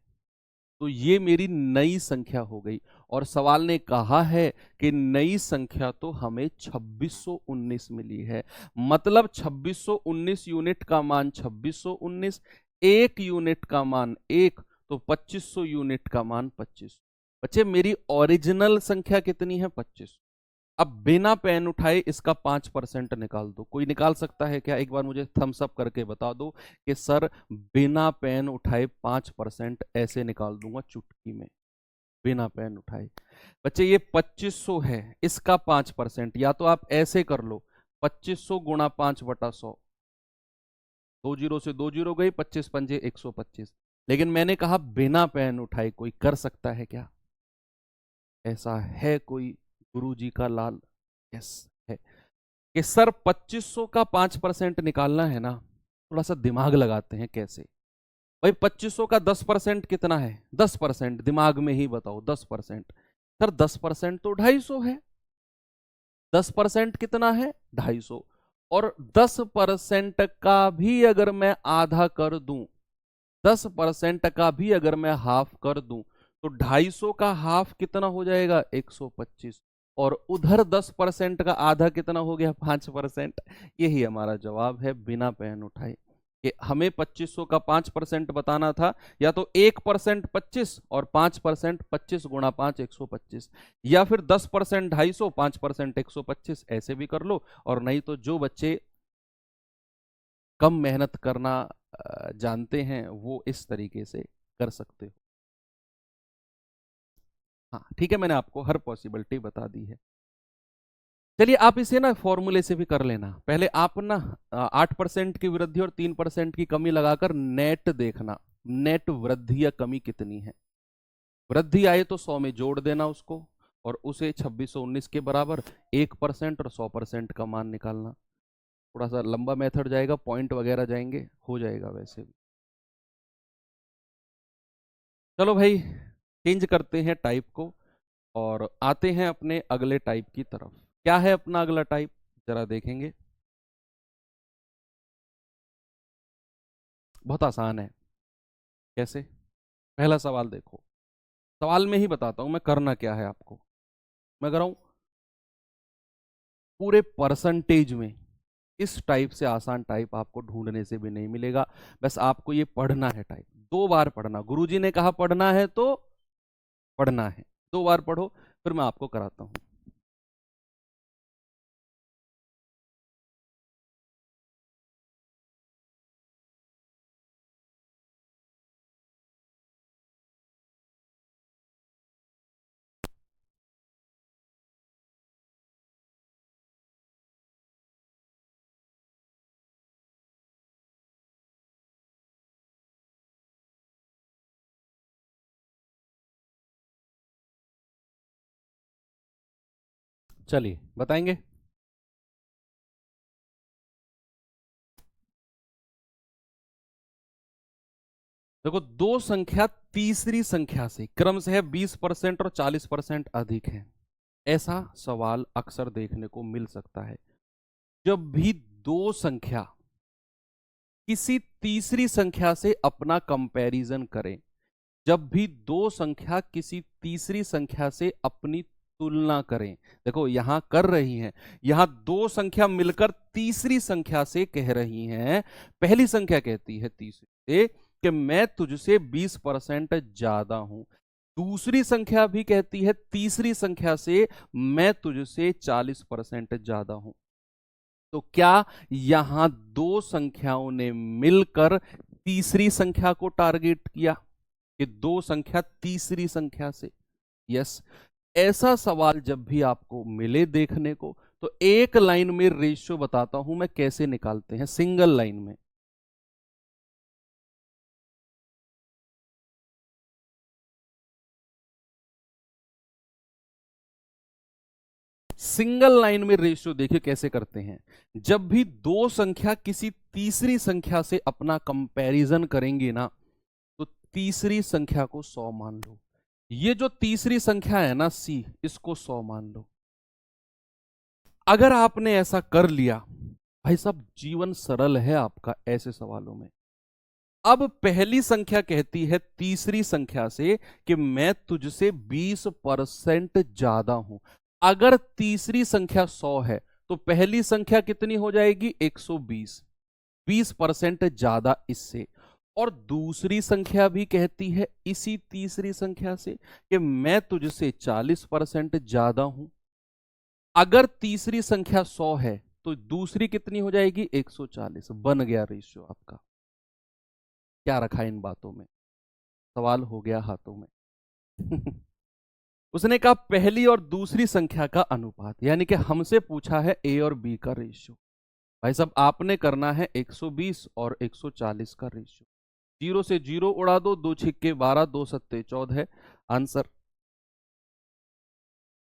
तो ये मेरी नई संख्या हो गई, और सवाल ने कहा है कि नई संख्या तो हमें 2619 मिली है। मतलब 2619 यूनिट का मान 2619, एक यूनिट का मान एक, तो 2500 यूनिट का मान 25। बच्चे मेरी ओरिजिनल संख्या कितनी है? 25। अब बिना पेन उठाए इसका 5% निकाल दो। कोई निकाल सकता है क्या? एक बार मुझे थम्स अप करके बता दो कि सर बिना पेन उठाए 5% ऐसे निकाल दूंगा चुटकी में, बिना पेन उठाए। बच्चे ये 2500 है, इसका 5%, या तो आप ऐसे कर लो 2500 गुणा 5/100, 2 जीरो से 2 जीरो गई, 25 पंजे 125। लेकिन मैंने कहा बिना पेन उठाए। कोई कर सकता है क्या? ऐसा है कोई गुरु जी का लाल? यस है। कि सर 2500 का 5% निकालना है ना, थोड़ा सा दिमाग लगाते हैं कैसे। भाई 2500 का 10% कितना है? 10%, दिमाग में ही बताओ 10%। सर 10% तो 250 है। 10% कितना है? 250। और 10% का भी अगर मैं आधा कर दूं, 10% का भी अगर मैं हाफ कर दूं, तो 250 का हाफ कितना हो जाएगा? 125। और उधर 10% का आधा कितना हो गया? 5%। यही हमारा जवाब है बिना पेन उठाए, कि हमें 2500 का 5% बताना था। या तो 1% 25 और 5% 25 गुणा 5 125, या फिर 10% 250, 5% 125, ऐसे भी कर लो। और नहीं तो जो बच्चे कम मेहनत करना जानते हैं वो इस तरीके से कर सकते हो। हाँ ठीक है, मैंने आपको हर पॉसिबिलिटी बता दी है। चलिए आप इसे ना फॉर्मूले से भी कर लेना। पहले आप ना 8% की वृद्धि और 3% की कमी लगाकर नेट देखना, नेट वृद्धि या कमी कितनी है। वृद्धि आए तो 100 में जोड़ देना उसको, और उसे 2619 के बराबर 1% और 100% का मान निकालना। थोड़ा सा लंबा मेथड जाएगा, पॉइंट वगैरह जाएंगे, हो जाएगा वैसे भी। चलो भाई, चेंज करते हैं टाइप को और आते हैं अपने अगले टाइप की तरफ। क्या है अपना अगला टाइप, जरा देखेंगे। बहुत आसान है। कैसे? पहला सवाल देखो, सवाल में ही बताता हूं मैं करना क्या है आपको। मैं कर रहा हूं पूरे परसेंटेज में इस टाइप से आसान टाइप आपको ढूंढने से भी नहीं मिलेगा। बस आपको ये पढ़ना है टाइप, 2 बार पढ़ना। गुरुजी ने कहा पढ़ना है तो पढ़ना है, 2 बार पढ़ो, फिर मैं आपको कराता हूं। चलिए बताएंगे। देखो, दो संख्या तीसरी संख्या से क्रमशः 20% और 40% अधिक है, ऐसा सवाल अक्सर देखने को मिल सकता है। जब भी दो संख्या किसी तीसरी संख्या से अपना कंपैरिजन करें, जब भी दो संख्या किसी तीसरी संख्या से अपनी तुलना करें, देखो यहां कर रही हैं, यहां दो संख्या मिलकर तीसरी संख्या से कह रही हैं। पहली संख्या कहती है तीसरी से कि मैं तुझसे 20% ज्यादा हूं, दूसरी संख्या भी कहती है तीसरी संख्या से मैं तुझसे 40% ज्यादा हूं। तो क्या यहां दो संख्याओं ने मिलकर तीसरी संख्या को टारगेट किया कि दो संख्या तीसरी संख्या से? यस। ऐसा सवाल जब भी आपको मिले देखने को, तो एक लाइन में रेशियो बताता हूं मैं कैसे निकालते हैं, सिंगल लाइन में। सिंगल लाइन में रेशियो देखिए कैसे करते हैं। जब भी दो संख्या किसी तीसरी संख्या से अपना कंपैरिजन करेंगे ना, तो तीसरी संख्या को 100 मान लो। ये जो तीसरी संख्या है ना C, इसको 100 मान लो। अगर आपने ऐसा कर लिया, भाई साहब जीवन सरल है आपका ऐसे सवालों में। अब पहली संख्या कहती है तीसरी संख्या से कि मैं तुझसे 20% ज्यादा हूं। अगर तीसरी संख्या 100 है तो पहली संख्या कितनी हो जाएगी? 120, 20% ज्यादा इससे। और दूसरी संख्या भी कहती है इसी तीसरी संख्या से कि मैं तुझसे 40% ज्यादा हूं। अगर तीसरी संख्या 100 है तो दूसरी कितनी हो जाएगी? 140। बन गया रेशियो आपका। क्या रखा इन बातों में? सवाल हो गया हाथों में। उसने कहा पहली और दूसरी संख्या का अनुपात, यानी कि हमसे पूछा है ए और बी का रेशियो। भाई साहब आपने करना है 120 और 140 का रेशियो। 0 से 0 उड़ा दो, 2 छिक्के 12, 2 सत्ते 14, आंसर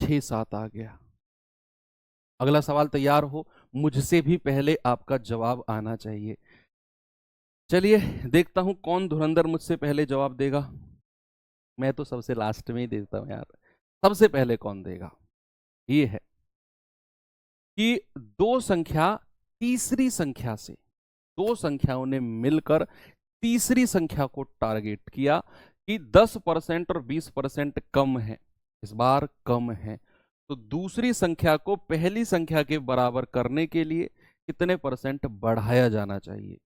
6-7 आ गया। अगला सवाल तैयार हो, मुझसे भी पहले आपका जवाब आना चाहिए। चलिए देखता हूं कौन धुरंधर मुझसे पहले जवाब देगा। मैं तो सबसे लास्ट में ही देता हूं यार, सबसे पहले कौन देगा? ये है कि दो संख्या तीसरी संख्या से, दो संख्याओं ने मिलकर तीसरी संख्या को टारगेट किया कि 10% और 20% कम है, इस बार कम है। तो दूसरी संख्या को पहली संख्या के बराबर करने के लिए कितने परसेंट बढ़ाया जाना चाहिए?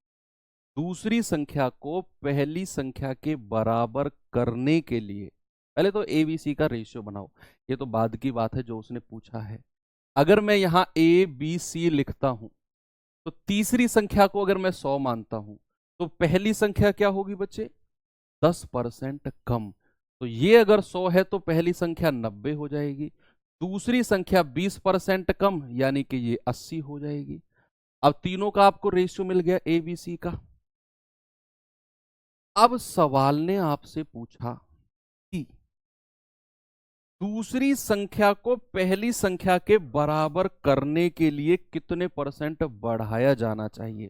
दूसरी संख्या को पहली संख्या के बराबर करने के लिए पहले तो ABC का रेशियो बनाओ। ये तो बाद की बात है जो उसने पूछा है। अगर मैं यहां ABC लिखता हूं तो तीसरी संख्या को अगर मैं 100 मानता हूं तो पहली संख्या क्या होगी बच्चे? 10% कम। तो ये अगर 100 है तो पहली संख्या 90 हो जाएगी, दूसरी संख्या 20% कम यानी कि ये 80 हो जाएगी। अब तीनों का आपको रेशियो मिल गया ABC का। अब सवाल ने आपसे पूछा कि दूसरी संख्या को पहली संख्या के बराबर करने के लिए कितने परसेंट बढ़ाया जाना चाहिए?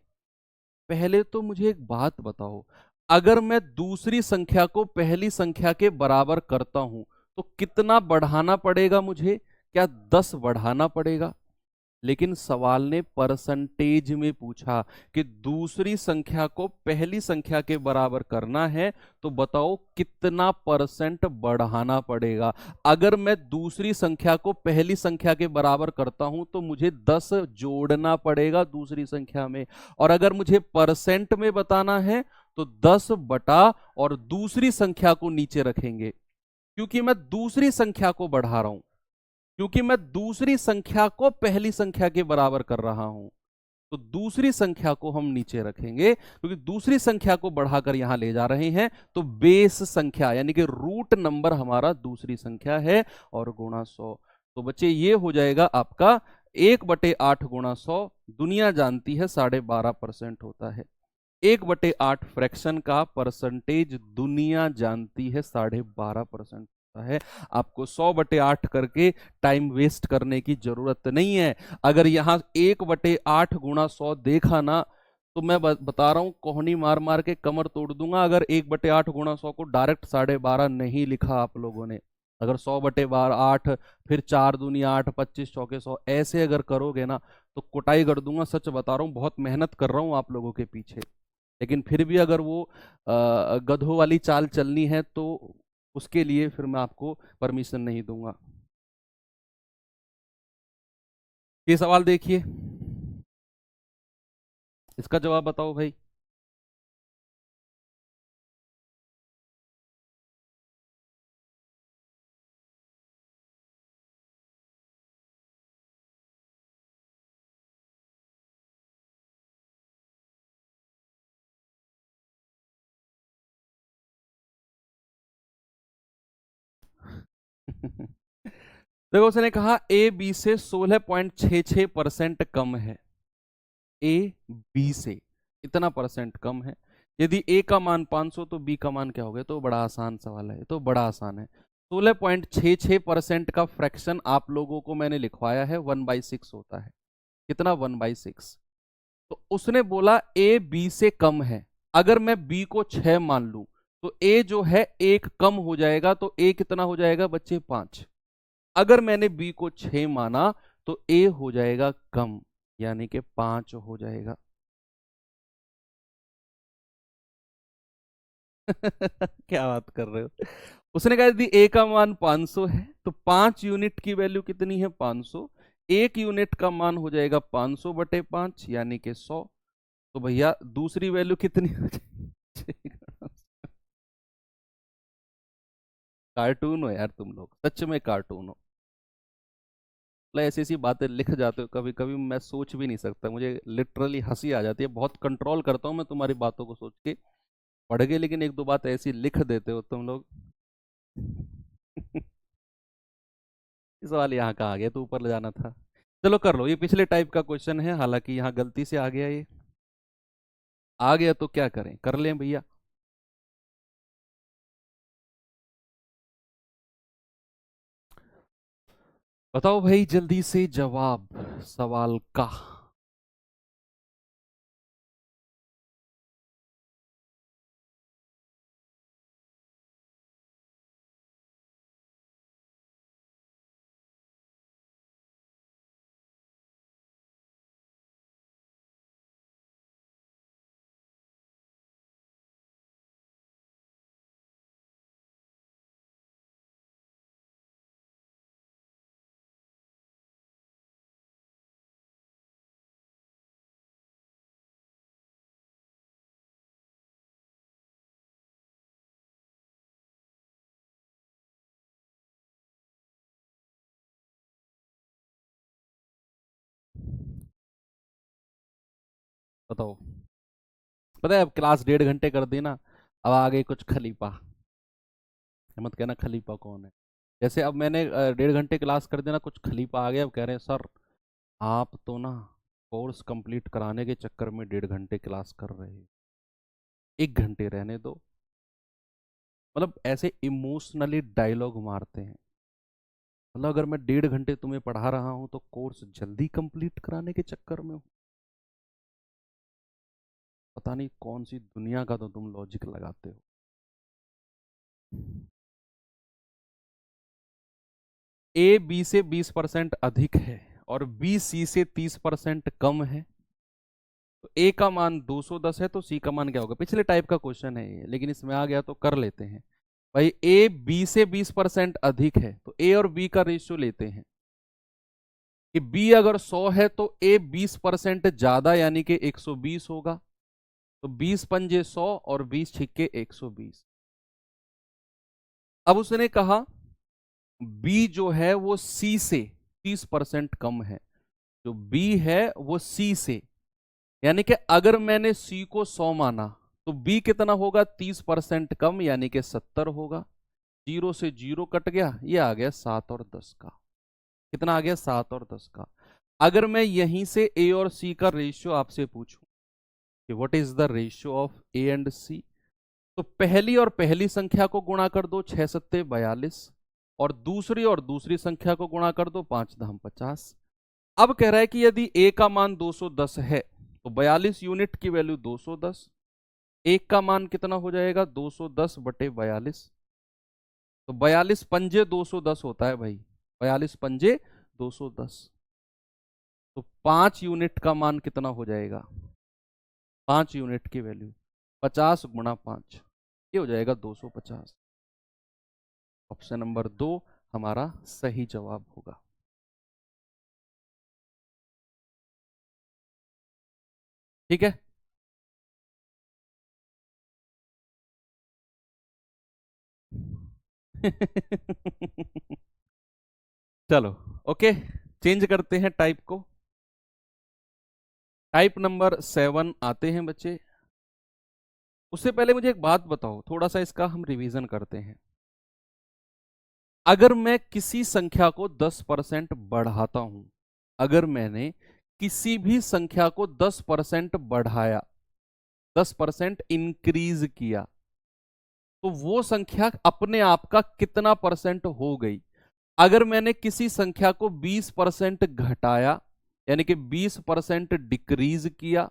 पहले तो मुझे एक बात बताओ, अगर मैं दूसरी संख्या को पहली संख्या के बराबर करता हूं तो कितना बढ़ाना पड़ेगा मुझे? क्या 10 बढ़ाना पड़ेगा? लेकिन सवाल ने परसेंटेज में पूछा कि दूसरी संख्या को पहली संख्या के बराबर करना है तो बताओ कितना परसेंट बढ़ाना पड़ेगा। अगर मैं दूसरी संख्या को पहली संख्या के बराबर करता हूं तो मुझे 10 जोड़ना पड़ेगा दूसरी संख्या में, और अगर मुझे परसेंट में बताना है तो 10 बटा और दूसरी संख्या को नीचे रखेंगे, क्योंकि मैं दूसरी संख्या को बढ़ा रहा हूं, क्योंकि मैं दूसरी संख्या को पहली संख्या के बराबर कर रहा हूं। तो दूसरी संख्या को हम नीचे रखेंगे क्योंकि दूसरी संख्या को बढ़ाकर यहां ले जा रहे हैं। तो बेस संख्या यानी कि रूट नंबर हमारा दूसरी संख्या है और गुणा 100। तो बच्चे ये हो जाएगा आपका 1/8 गुणा 100। दुनिया जानती है 12.5% होता है। 1/8 फ्रैक्शन का परसेंटेज दुनिया जानती है 12.5%। है। आपको 100/8 करके टाइम वेस्ट करने की जरूरत नहीं है। अगर यहाँ 1/8 गुणा 100 देखा ना, तो मैं बता रहा हूं कोहनी मार मार के कमर तोड़ दूंगा। अगर 1/8 गुणा 100 को डायरेक्ट 12.5 नहीं लिखा आप लोगों ने, अगर 100/8 फिर 4 दूनी 8, 25 चौके 100 ऐसे अगर करोगे ना, तो कुटाई कर दूंगा। सच बता रहा हूँ, बहुत मेहनत कर रहा हूँ आप लोगों के पीछे, लेकिन फिर भी अगर वो गधों वाली चाल चलनी है तो उसके लिए फिर मैं आपको परमिशन नहीं दूंगा। ये सवाल देखिए, इसका जवाब बताओ भाई। देखो, उसने कहा ए बी से 16.66% कम है। ए बी से इतना परसेंट कम है। यदि ए का मान 500 तो बी का मान क्या होगा? तो बड़ा आसान सवाल है, तो बड़ा आसान है। 16.66% का फ्रैक्शन आप लोगों को मैंने लिखवाया है 1/6 होता है। कितना? 1/6। तो उसने बोला ए बी से कम है। अगर मैं बी को 6 मान लूं तो ए जो है 1 कम हो जाएगा, तो ए कितना हो जाएगा बच्चे? 5। अगर मैंने बी को 6 माना तो ए हो जाएगा कम, यानी कि 5 हो जाएगा। क्या बात कर रहे हो? उसने कहा यदि ए का मान 500 है तो 5 यूनिट की वैल्यू कितनी है? 500। 1 यूनिट का मान हो जाएगा 500/5 यानी कि 100। तो भैया दूसरी वैल्यू कितनी हो जाएगी? कार्टून हो यार तुम लोग, सच में कार्टून हो। मतलब ऐसी ऐसी बातें लिख जाते हो कभी कभी, मैं सोच भी नहीं सकता, मुझे लिटरली हंसी आ जाती है। बहुत कंट्रोल करता हूँ मैं तुम्हारी बातों को सोच के, पढ़ के, लेकिन एक दो बात ऐसी लिख देते हो तुम लोग। इस सवाल यहाँ का आ गया तो ऊपर ले जाना था। चलो कर लो, ये पिछले टाइप का क्वेश्चन है, हालांकि यहाँ गलती से आ गया। ये आ गया तो क्या करें, कर लें भैया। बताओ भाई जल्दी से जवाब सवाल का। बताओ। पता है अब क्लास 1.5 घंटे कर दी ना, अब आ गई कुछ खलीफा। मत कहना खलीफा कौन है। जैसे अब मैंने 1.5 घंटे क्लास कर देना, कुछ खलीफा आ गया, अब कह रहे हैं सर आप तो ना कोर्स कंप्लीट कराने के चक्कर में 1.5 घंटे क्लास कर रहे हैं, 1 घंटे रहने दो। मतलब ऐसे इमोशनली डायलॉग मारते हैं। मतलब अगर मैं 1.5 घंटे तुम्हें पढ़ा रहा हूं तो कोर्स जल्दी कंप्लीट कराने के चक्कर में हूं। पता नहीं कौन सी दुनिया का तो तुम लॉजिक लगाते हो। ए बी से 20% अधिक है और बी सी से 30% कम है। तो ए का मान 210 है तो सी का मान क्या होगा? पिछले टाइप का क्वेश्चन है ये, लेकिन इसमें आ गया तो कर लेते हैं। भाई ए बी से 20% अधिक है तो ए और बी का रेशियो लेते हैं कि बी अगर 100 है तो ए 20% ज्यादा यानी कि 120 होगा। तो 20 पंजे 100 और 20 छिक्के 120। अब उसने कहा बी जो है वो सी से 30% कम है। जो बी है वो सी से, यानी कि अगर मैंने सी को 100 माना तो बी कितना होगा? 30% कम यानी कि 70 होगा। जीरो से जीरो कट गया, ये आ गया 7 और 10 का। कितना आ गया? 7 और 10 का। अगर मैं यहीं से ए और सी का रेशियो आपसे पूछूं कि what is the ratio of A and C, तो पहली और पहली संख्या को गुणा कर दो, 6 सत्ते 42। और दूसरी संख्या को गुणा कर दो, 5 धाम 50। अब कह रहा है कि यदि a का मान 210 है तो 42 यूनिट की वैल्यू 210। एक का मान कितना हो जाएगा, 210 बटे 42। तो 42 पंजे 210 होता है भाई, 42 पंजे 210। तो 5 यूनिट का मान कितना हो जाएगा, 5 यूनिट की वैल्यू 50 गुणा 5, ये हो जाएगा 250। ऑप्शन नंबर 2 हमारा सही जवाब होगा। ठीक है। चलो, ओके, चेंज करते हैं टाइप को। टाइप नंबर 7 आते हैं बच्चे। उससे पहले मुझे एक बात बताओ, थोड़ा सा इसका हम रिवीजन करते हैं। अगर मैं किसी संख्या को 10% बढ़ाता हूं, अगर मैंने किसी भी संख्या को 10% बढ़ाया, 10% इंक्रीज किया, तो वो संख्या अपने आप का कितना परसेंट हो गई। अगर मैंने किसी संख्या को 20% घटाया, यानी कि 20% डिक्रीज किया,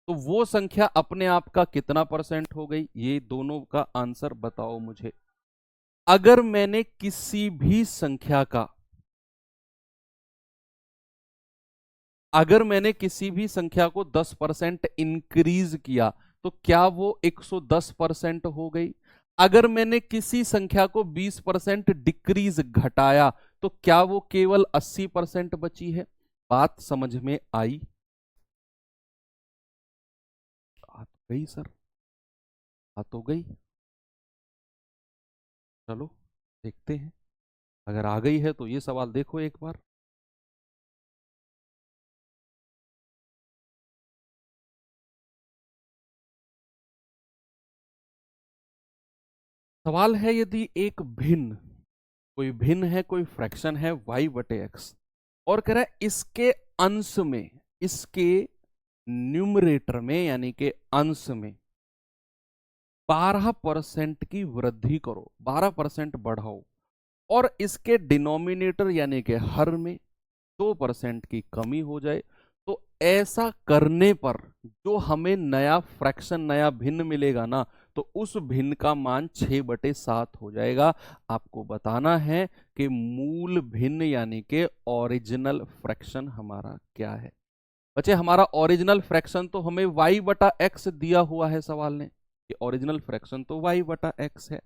तो वो संख्या अपने आप का कितना परसेंट हो गई। ये दोनों का आंसर बताओ मुझे। अगर मैंने किसी भी संख्या का, अगर मैंने किसी भी संख्या को 10% इंक्रीज किया, तो क्या वो 110% हो गई। अगर मैंने किसी संख्या को 20% डिक्रीज घटाया, तो क्या वो केवल 80% बची है। बात समझ में आई। आ तो गई सर, आ तो गई। चलो देखते हैं, अगर आ गई है तो ये सवाल देखो एक बार। सवाल है, यदि एक भिन्न, कोई भिन्न है, कोई फ्रैक्शन है y बटे एक्स, और कह रहा है इसके अंश में, इसके न्यूमरेटर में यानी कि अंश में 12% की वृद्धि करो, 12% बढ़ाओ, और इसके डिनोमिनेटर यानी कि हर में 2% की कमी हो जाए, तो ऐसा करने पर जो हमें नया फ्रैक्शन, नया भिन्न मिलेगा ना, तो उस भिन्न का मान 6/7 हो जाएगा। आपको बताना है कि मूल भिन्न यानी कि ओरिजिनल फ्रैक्शन हमारा क्या है। बच्चे, हमारा ओरिजिनल फ्रैक्शन तो हमें y बटा एक्स दिया हुआ है सवाल ने, कि ओरिजिनल फ्रैक्शन तो y बटा एक्स है।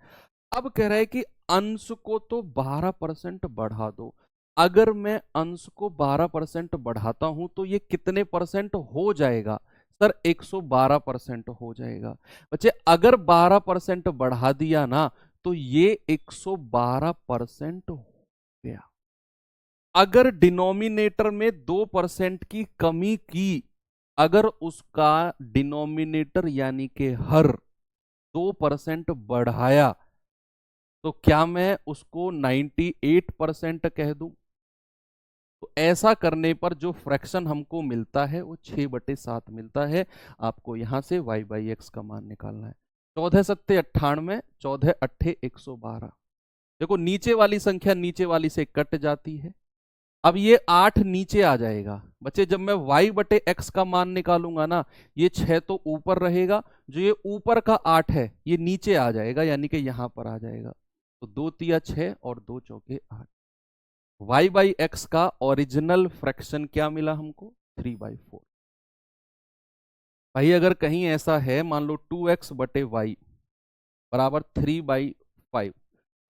अब कह रहा है कि अंश को तो 12% बढ़ा दो। अगर मैं अंश को 12% बढ़ाता हूं तो ये कितने परसेंट हो जाएगा। सर 112% हो जाएगा। बच्चे, अगर 12% बढ़ा दिया ना, तो ये 112% हो गया। अगर डिनोमिनेटर में 2% की कमी की, अगर उसका डिनोमिनेटर यानी कि हर 2% बढ़ाया, तो क्या मैं उसको 98% कह दूं। तो ऐसा करने पर जो फ्रैक्शन हमको मिलता है वो 6/7 मिलता है। आपको यहां से y बाई एक्स का मान निकालना है। 14×7 = 98, 14×8 = 112। देखो, नीचे वाली संख्या नीचे वाली से कट जाती है। अब ये 8 नीचे आ जाएगा। बच्चे, जब मैं y बटे एक्स का मान निकालूंगा ना, ये 6 तो ऊपर रहेगा, जो ये ऊपर का 8 है ये नीचे आ जाएगा, यानी कि यहां पर आ जाएगा। तो 2 तिया 6 और 2 चौके 8। y बाई एक्स का ओरिजिनल फ्रैक्शन क्या मिला हमको, 3/4। भाई, अगर कहीं ऐसा है, मान लो 2x बटे वाई बराबर 3/5,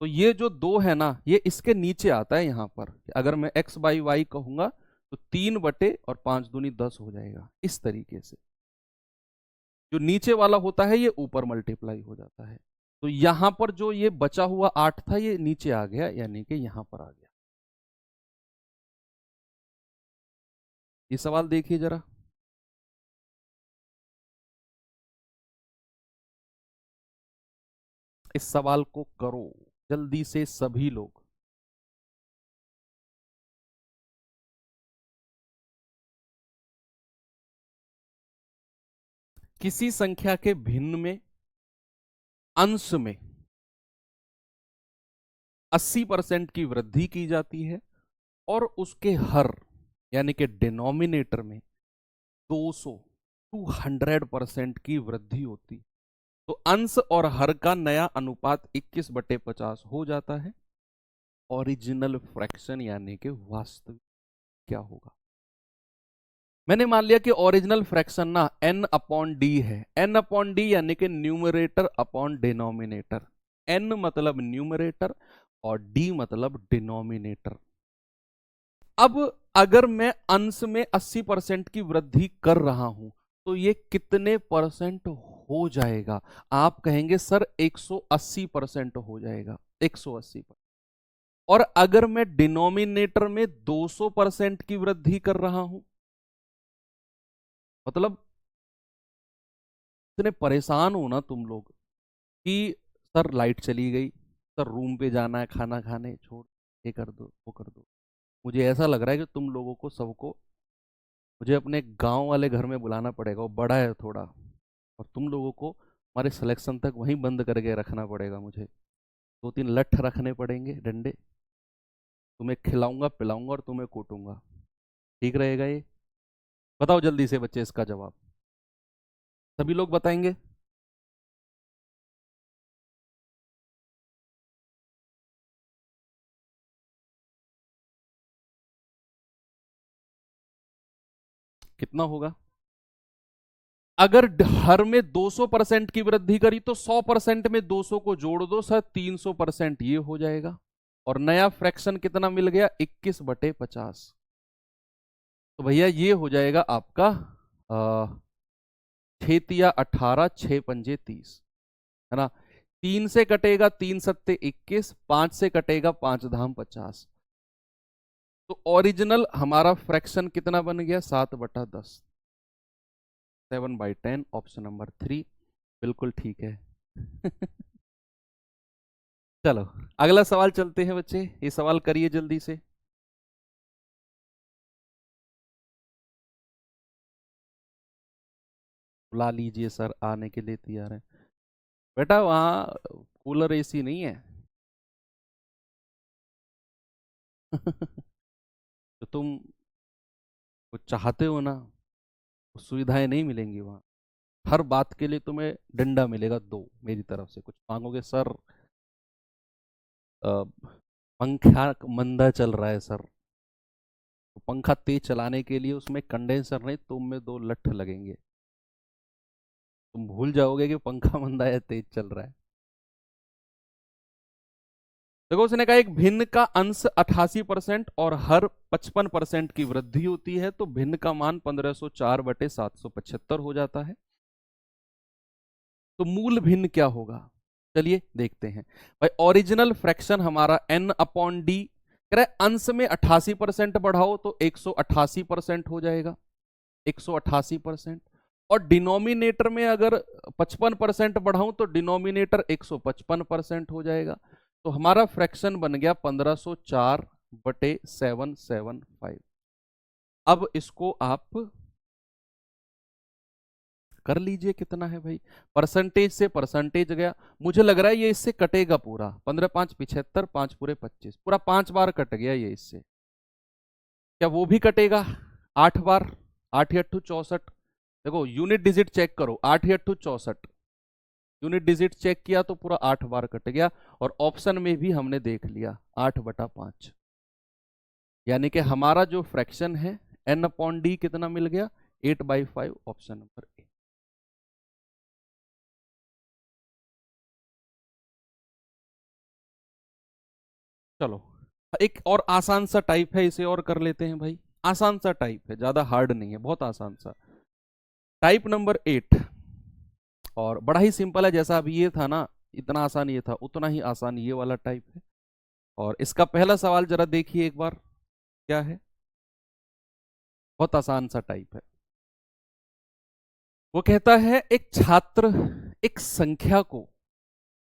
तो ये जो 2 है ना, ये इसके नीचे आता है यहां पर। अगर मैं x बाई वाई कहूंगा तो 3/5 × 5 = 10 हो जाएगा। इस तरीके से जो नीचे वाला होता है ये ऊपर मल्टीप्लाई हो जाता है। तो यहां पर जो ये बचा हुआ 8 था ये नीचे आ गया, यानी कि यहां पर आ गया। ये सवाल देखिए जरा। इस सवाल को करो जल्दी से सभी लोग। किसी संख्या के भिन्न में अंश में 80% की वृद्धि की जाती है और उसके हर यानी कि डिनोमिनेटर में 200 200% की वृद्धि होती है। तो अंश और हर का नया अनुपात 21/50 हो जाता है। ओरिजिनल फ्रैक्शन यानी कि वास्तविक क्या होगा? मैंने मान लिया कि ओरिजिनल फ्रैक्शन ना n अपॉन डी है। n अपॉन डी यानी कि न्यूमरेटर अपॉन डिनोमिनेटर। n मतलब न्यूमरेटर और d मतलब डिनोमिनेटर। अब अगर मैं अंश में 80% की वृद्धि कर रहा हूं तो ये कितने परसेंट हो जाएगा? आप कहेंगे सर 180% हो जाएगा। 180%। और अगर मैं डिनोमिनेटर में 200% की वृद्धि कर रहा हूं, मतलब इतने परेशान हो ना तुम लोग कि सर लाइट चली गई, सर रूम पे जाना है खाना खाने, छोड़, ये कर दो वो कर दो। मुझे ऐसा लग रहा है कि तुम लोगों को सबको मुझे अपने गांव वाले घर में बुलाना पड़ेगा, वो बड़ा है थोड़ा, और तुम लोगों को हमारे सिलेक्शन तक वहीं बंद करके रखना पड़ेगा। मुझे 2-3 लठ रखने पड़ेंगे, डंडे। तुम्हें खिलाऊंगा पिलाऊंगा और तुम्हें कूटूंगा। ठीक रहेगा ये? बताओ जल्दी से बच्चे इसका जवाब। सभी लोग बताएंगे? कितना होगा? अगर हर में 200% की वृद्धि करी तो 100% में 200 को जोड़ दो सर, 300% ये हो जाएगा। और नया फ्रैक्शन कितना मिल गया? 21/50। तो भैया ये हो जाएगा आपका 6×18, 6×5 = 30, है ना? 3 से कटेगा 3×7 = 21, 5 से कटेगा 5×10 = 50। तो ओरिजिनल हमारा फ्रैक्शन कितना बन गया? 7/10, 7/10। ऑप्शन नंबर 3 बिल्कुल ठीक है। चलो अगला सवाल चलते हैं बच्चे, ये सवाल करिए जल्दी से। बुला लीजिए सर, आने के लिए तैयार है। बेटा वहाँ कूलर एसी नहीं है। तो तुम कुछ चाहते हो ना, सुविधाएं नहीं मिलेंगी वहाँ। हर बात के लिए तुम्हें डंडा मिलेगा दो मेरी तरफ से। कुछ मांगोगे सर, अ, पंखा मंदा चल रहा है सर, तो पंखा तेज चलाने के लिए उसमें कंडेंसर नहीं, तुम में 2 लठ लगेंगे। तुम भूल जाओगे कि पंखा मंदा है, तेज चल रहा है। देखो उसने कहा एक भिन्न का अंश 88% और हर 55% की वृद्धि होती है, तो भिन्न का मान 1504/775 हो जाता है। तो मूल भिन्न क्या होगा? चलिए देखते हैं भाई। ओरिजिनल फ्रैक्शन हमारा n अपॉन डी, कह रहा है अंश में 88% बढ़ाओ तो 188% हो जाएगा। 188%। और डिनोमिनेटर में अगर 55% बढ़ाऊं तो डिनोमिनेटर 155% हो जाएगा। तो हमारा फ्रैक्शन बन गया 1504/775। अब इसको आप कर लीजिए कितना है भाई। परसेंटेज से परसेंटेज गया, मुझे लग रहा है ये इससे कटेगा पूरा। 15×5 = 75, 5×4 = 25, पूरा 5 बार कट गया ये इससे। क्या वो भी कटेगा 8 बार? 8×8 = 64। देखो यूनिट डिजिट चेक करो, 8×8 = 64। यूनिट डिजिट चेक किया तो पूरा 8 बार कट गया। और ऑप्शन में भी हमने देख लिया 8/5, यानी कि हमारा जो फ्रैक्शन है n अपॉन डी कितना मिल गया? 8/5। Option number A. चलो एक और आसान सा टाइप है, इसे और कर लेते हैं भाई। आसान सा टाइप है, ज्यादा हार्ड नहीं है, बहुत आसान सा। टाइप नंबर 8, और बड़ा ही सिंपल है। जैसा अभी ये था ना, इतना आसान ये था, उतना ही आसान ये वाला टाइप है। और इसका पहला सवाल जरा देखिए एक बार, क्या है? बहुत आसान सा टाइप है। वो कहता है एक छात्र एक संख्या को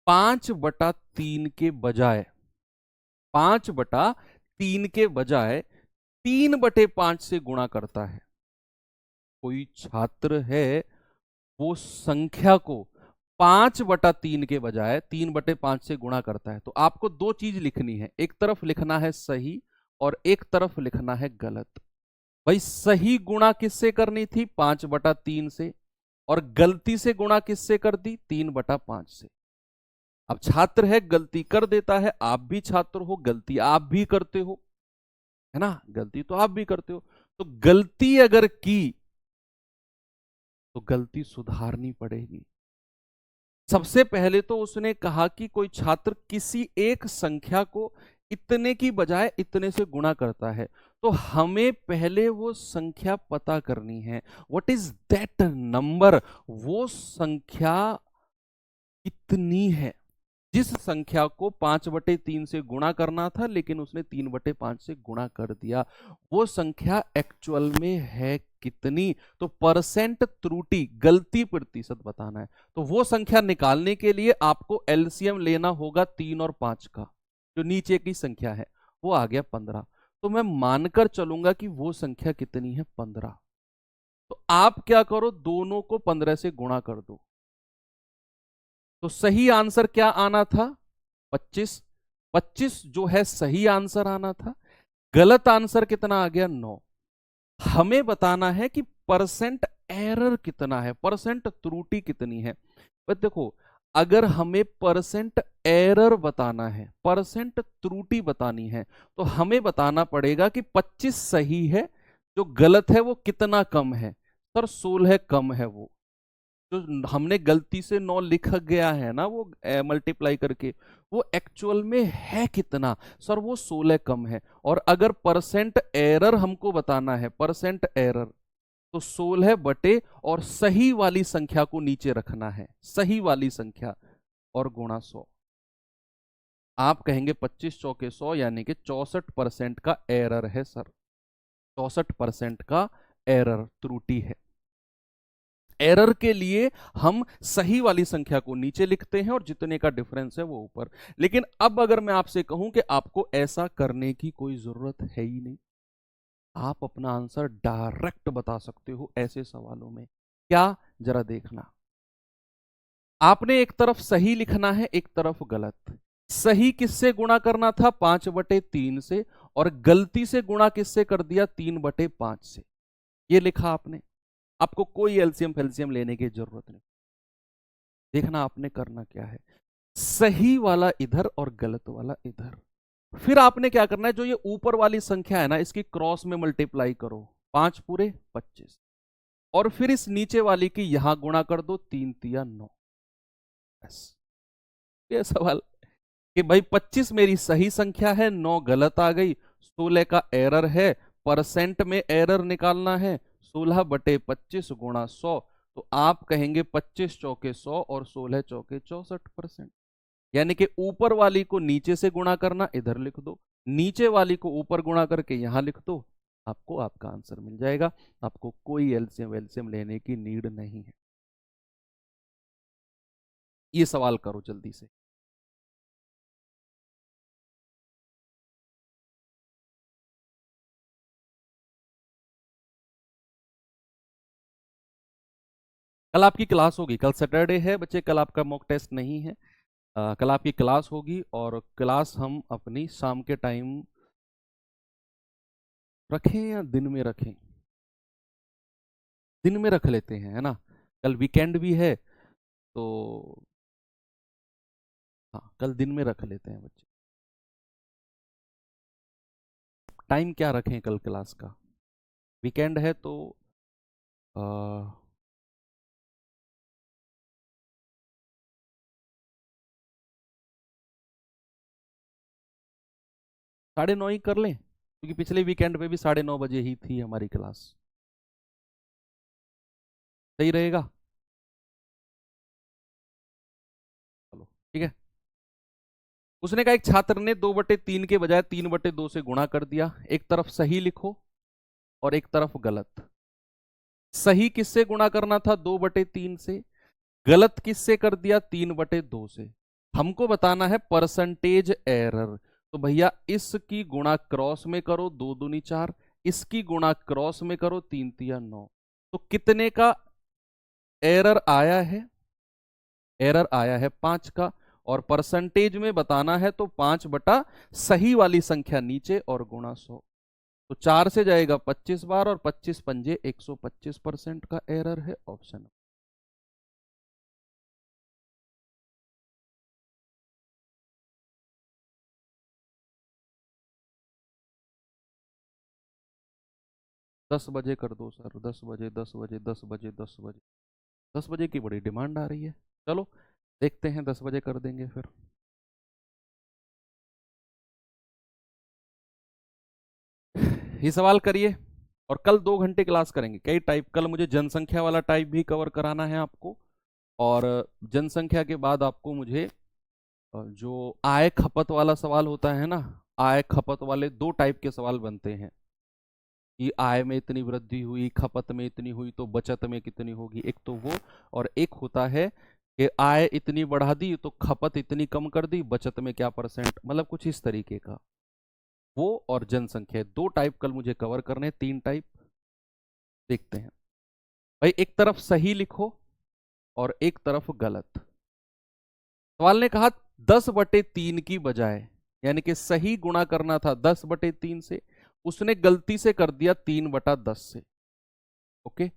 5/3 के बजाय 5/3 के बजाय 3/5 से गुणा करता है। कोई छात्र है, वो संख्या को 5/3 के बजाय 3/5 से गुणा करता है, तो आपको दो चीज लिखनी है, एक तरफ लिखना है सही और एक तरफ लिखना है गलत। भाई सही गुणा किससे करनी थी? 5/3 से। और गलती से गुणा किससे कर दी? 3/5 से। अब छात्र है, गलती कर देता है, आप भी छात्र हो, गलती आप भी करते हो, है ना, गलती तो आप भी करते हो। तो गलती अगर की तो गलती सुधारनी पड़ेगी। सबसे पहले तो उसने कहा कि कोई छात्र किसी एक संख्या को इतने की बजाय इतने से गुणा करता है, तो हमें पहले वो संख्या पता करनी है। What is that number? वो संख्या कितनी है? जिस संख्या को 5/3 से गुणा करना था लेकिन उसने 3/5 से गुणा कर दिया, वो संख्या एक्चुअल में है कितनी? तो परसेंट त्रुटि, गलती प्रतिशत बताना है। तो वो संख्या निकालने के लिए आपको एलसीएम लेना होगा 3 और 5 का, जो नीचे की संख्या है वो आ गया 15। तो मैं मानकर चलूंगा कि वो संख्या कितनी है? 15। तो आप क्या करो, दोनों को 15 से गुणा कर दो। तो सही आंसर क्या आना था? 25। 25 जो है सही आंसर आना था। गलत आंसर कितना आ गया? 9। हमें बताना है कि परसेंट एरर कितना है, परसेंट त्रुटि कितनी है। पर देखो, अगर हमें परसेंट एरर बताना है, परसेंट त्रुटि बतानी है, तो हमें बताना पड़ेगा कि 25 सही है, जो गलत है वो कितना कम है। सर 16 कम है। वो जो हमने गलती से 9 लिख गया है ना, वो मल्टीप्लाई करके, वो एक्चुअल में है कितना? सर वो 16 कम है। और अगर परसेंट एरर हमको बताना है, परसेंट एरर, तो 16 बटे और सही वाली संख्या को नीचे रखना है, सही वाली संख्या, और गुणा 100। आप कहेंगे 25 चौके 100, यानी कि 64% का एरर है सर, 64% का एरर, त्रुटि है। एरर के लिए हम सही वाली संख्या को नीचे लिखते हैं और जितने का डिफरेंस है वो ऊपर। लेकिन अब अगर मैं आपसे कहूं कि आपको ऐसा करने की कोई जरूरत है ही नहीं, आप अपना आंसर डायरेक्ट बता सकते हो ऐसे सवालों में। क्या? जरा देखना, आपने एक तरफ सही लिखना है, एक तरफ गलत। सही किससे गुणा करना था? 5/3 से। और गलती से गुणा किससे कर दिया? 3/5 से। ये लिखा आपने। आपको कोई एलसीएम फेल्सियम लेने की जरूरत नहीं। देखना आपने करना क्या है, सही वाला इधर और गलत वाला इधर। फिर आपने क्या करना है, जो ये ऊपर वाली संख्या है ना, इसकी क्रॉस में मल्टीप्लाई करो, 5 पूरे 25। और फिर इस नीचे वाली की यहां गुणा कर दो, 3 तिया 9। बस ये सवाल कि भाई 25 मेरी सही संख्या है, 9 गलत आ गई, 16 का एरर है, परसेंट में एरर निकालना है, 16/25 गुणा 100। तो आप कहेंगे 25 चौके 100 और 16 चौके 64%। यानी कि ऊपर वाली को नीचे से गुणा करना, इधर लिख दो, नीचे वाली को ऊपर गुणा करके यहां लिख दो, आपको आपका आंसर मिल जाएगा। आपको कोई एलसीएम वेलसीएम लेने की नीड नहीं है। ये सवाल करो जल्दी से। कल आपकी क्लास होगी, कल सैटरडे है बच्चे, कल आपका मॉक टेस्ट नहीं है। कल आपकी क्लास होगी, और क्लास हम अपनी शाम के टाइम रखें या दिन में रखें? दिन में रख लेते हैं, है ना, कल वीकेंड भी है, तो हाँ कल दिन में रख लेते हैं बच्चे। टाइम क्या रखें कल क्लास का? वीकेंड है तो आ, 9:30 ही कर लें, क्योंकि पिछले वीकेंड पे भी 9:30 बजे ही थी हमारी क्लास। सही रहेगा? चलो ठीक है। उसने कहा एक छात्र ने 2/3 के बजाय 3/2 से गुणा कर दिया। एक तरफ सही लिखो और एक तरफ गलत। सही किससे गुणा करना था? 2/3 से। गलत किससे कर दिया? 3/2 से। हमको बताना है परसेंटेज एरर। तो भैया इसकी गुणा क्रॉस में करो, 2 दूनी 4। इसकी गुणा क्रॉस में करो, 3 तिया 9। तो कितने का एरर आया है? एरर आया है 5 का, और परसेंटेज में बताना है तो 5 बटा सही वाली संख्या नीचे और गुणा 100। तो 4 से जाएगा 25 बार और 25 पंजे 125% का एरर है ऑप्शन। दस बजे कर दो सर, 10 बजे, 10 बजे, 10 बजे, 10 बजे। 10 बजे की बड़ी डिमांड आ रही है, चलो देखते हैं, 10 बजे कर देंगे फिर। ये सवाल करिए, और कल 2 घंटे क्लास करेंगे। कई टाइप, कल मुझे जनसंख्या वाला टाइप भी कवर कराना है आपको, और जनसंख्या के बाद आपको मुझे जो आय खपत वाला सवाल होता है ना, आय खपत वाले 2 टाइप के सवाल बनते हैं कि आय में इतनी वृद्धि हुई, खपत में इतनी हुई, तो बचत में कितनी होगी। एक तो वो, और एक होता है कि आय इतनी बढ़ा दी तो खपत इतनी कम कर दी, बचत में क्या परसेंट, मतलब कुछ इस तरीके का। वो और जनसंख्या, 2 टाइप कल मुझे कवर करने, 3 टाइप देखते हैं। भाई एक तरफ सही लिखो और एक तरफ गलत। सवाल ने कहा 10/3 की बजाय, यानी कि सही गुणा करना था 10/3 से, उसने गलती से कर दिया 3/10 से। ओके,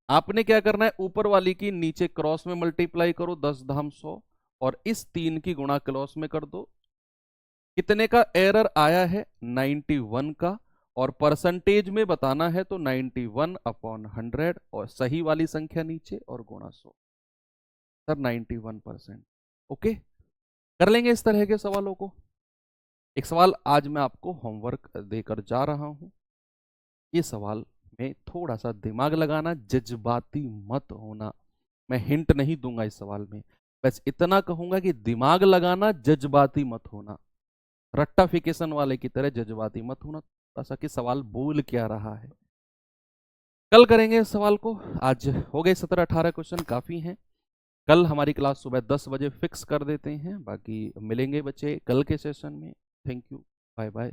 आपने क्या करना है, ऊपर वाली की नीचे क्रॉस में मल्टीप्लाई करो, 10 धाम 100, और इस 3 की गुणा क्रॉस में कर दो। कितने का एरर आया है, 91 का, और परसेंटेज में बताना है तो 91/100, और सही वाली संख्या नीचे और गुणा 100। सर 91%। ओके, कर लेंगे इस तरह के सवालों को। एक सवाल आज मैं आपको होमवर्क देकर जा रहा हूं, ये सवाल में थोड़ा सा दिमाग लगाना, जज्बाती मत होना। मैं हिंट नहीं दूंगा इस सवाल में, बस इतना कहूंगा कि दिमाग लगाना, जज्बाती मत होना। रट्टाफिकेशन वाले की तरह जज्बाती मत होना, ऐसा कि सवाल बोल क्या रहा है। कल करेंगे इस सवाल को, आज हो गए 17-18 क्वेश्चन, काफी हैं। कल हमारी क्लास सुबह 10 बजे फिक्स कर देते हैं, बाकी मिलेंगे बच्चे कल के सेशन में। Thank you, bye bye.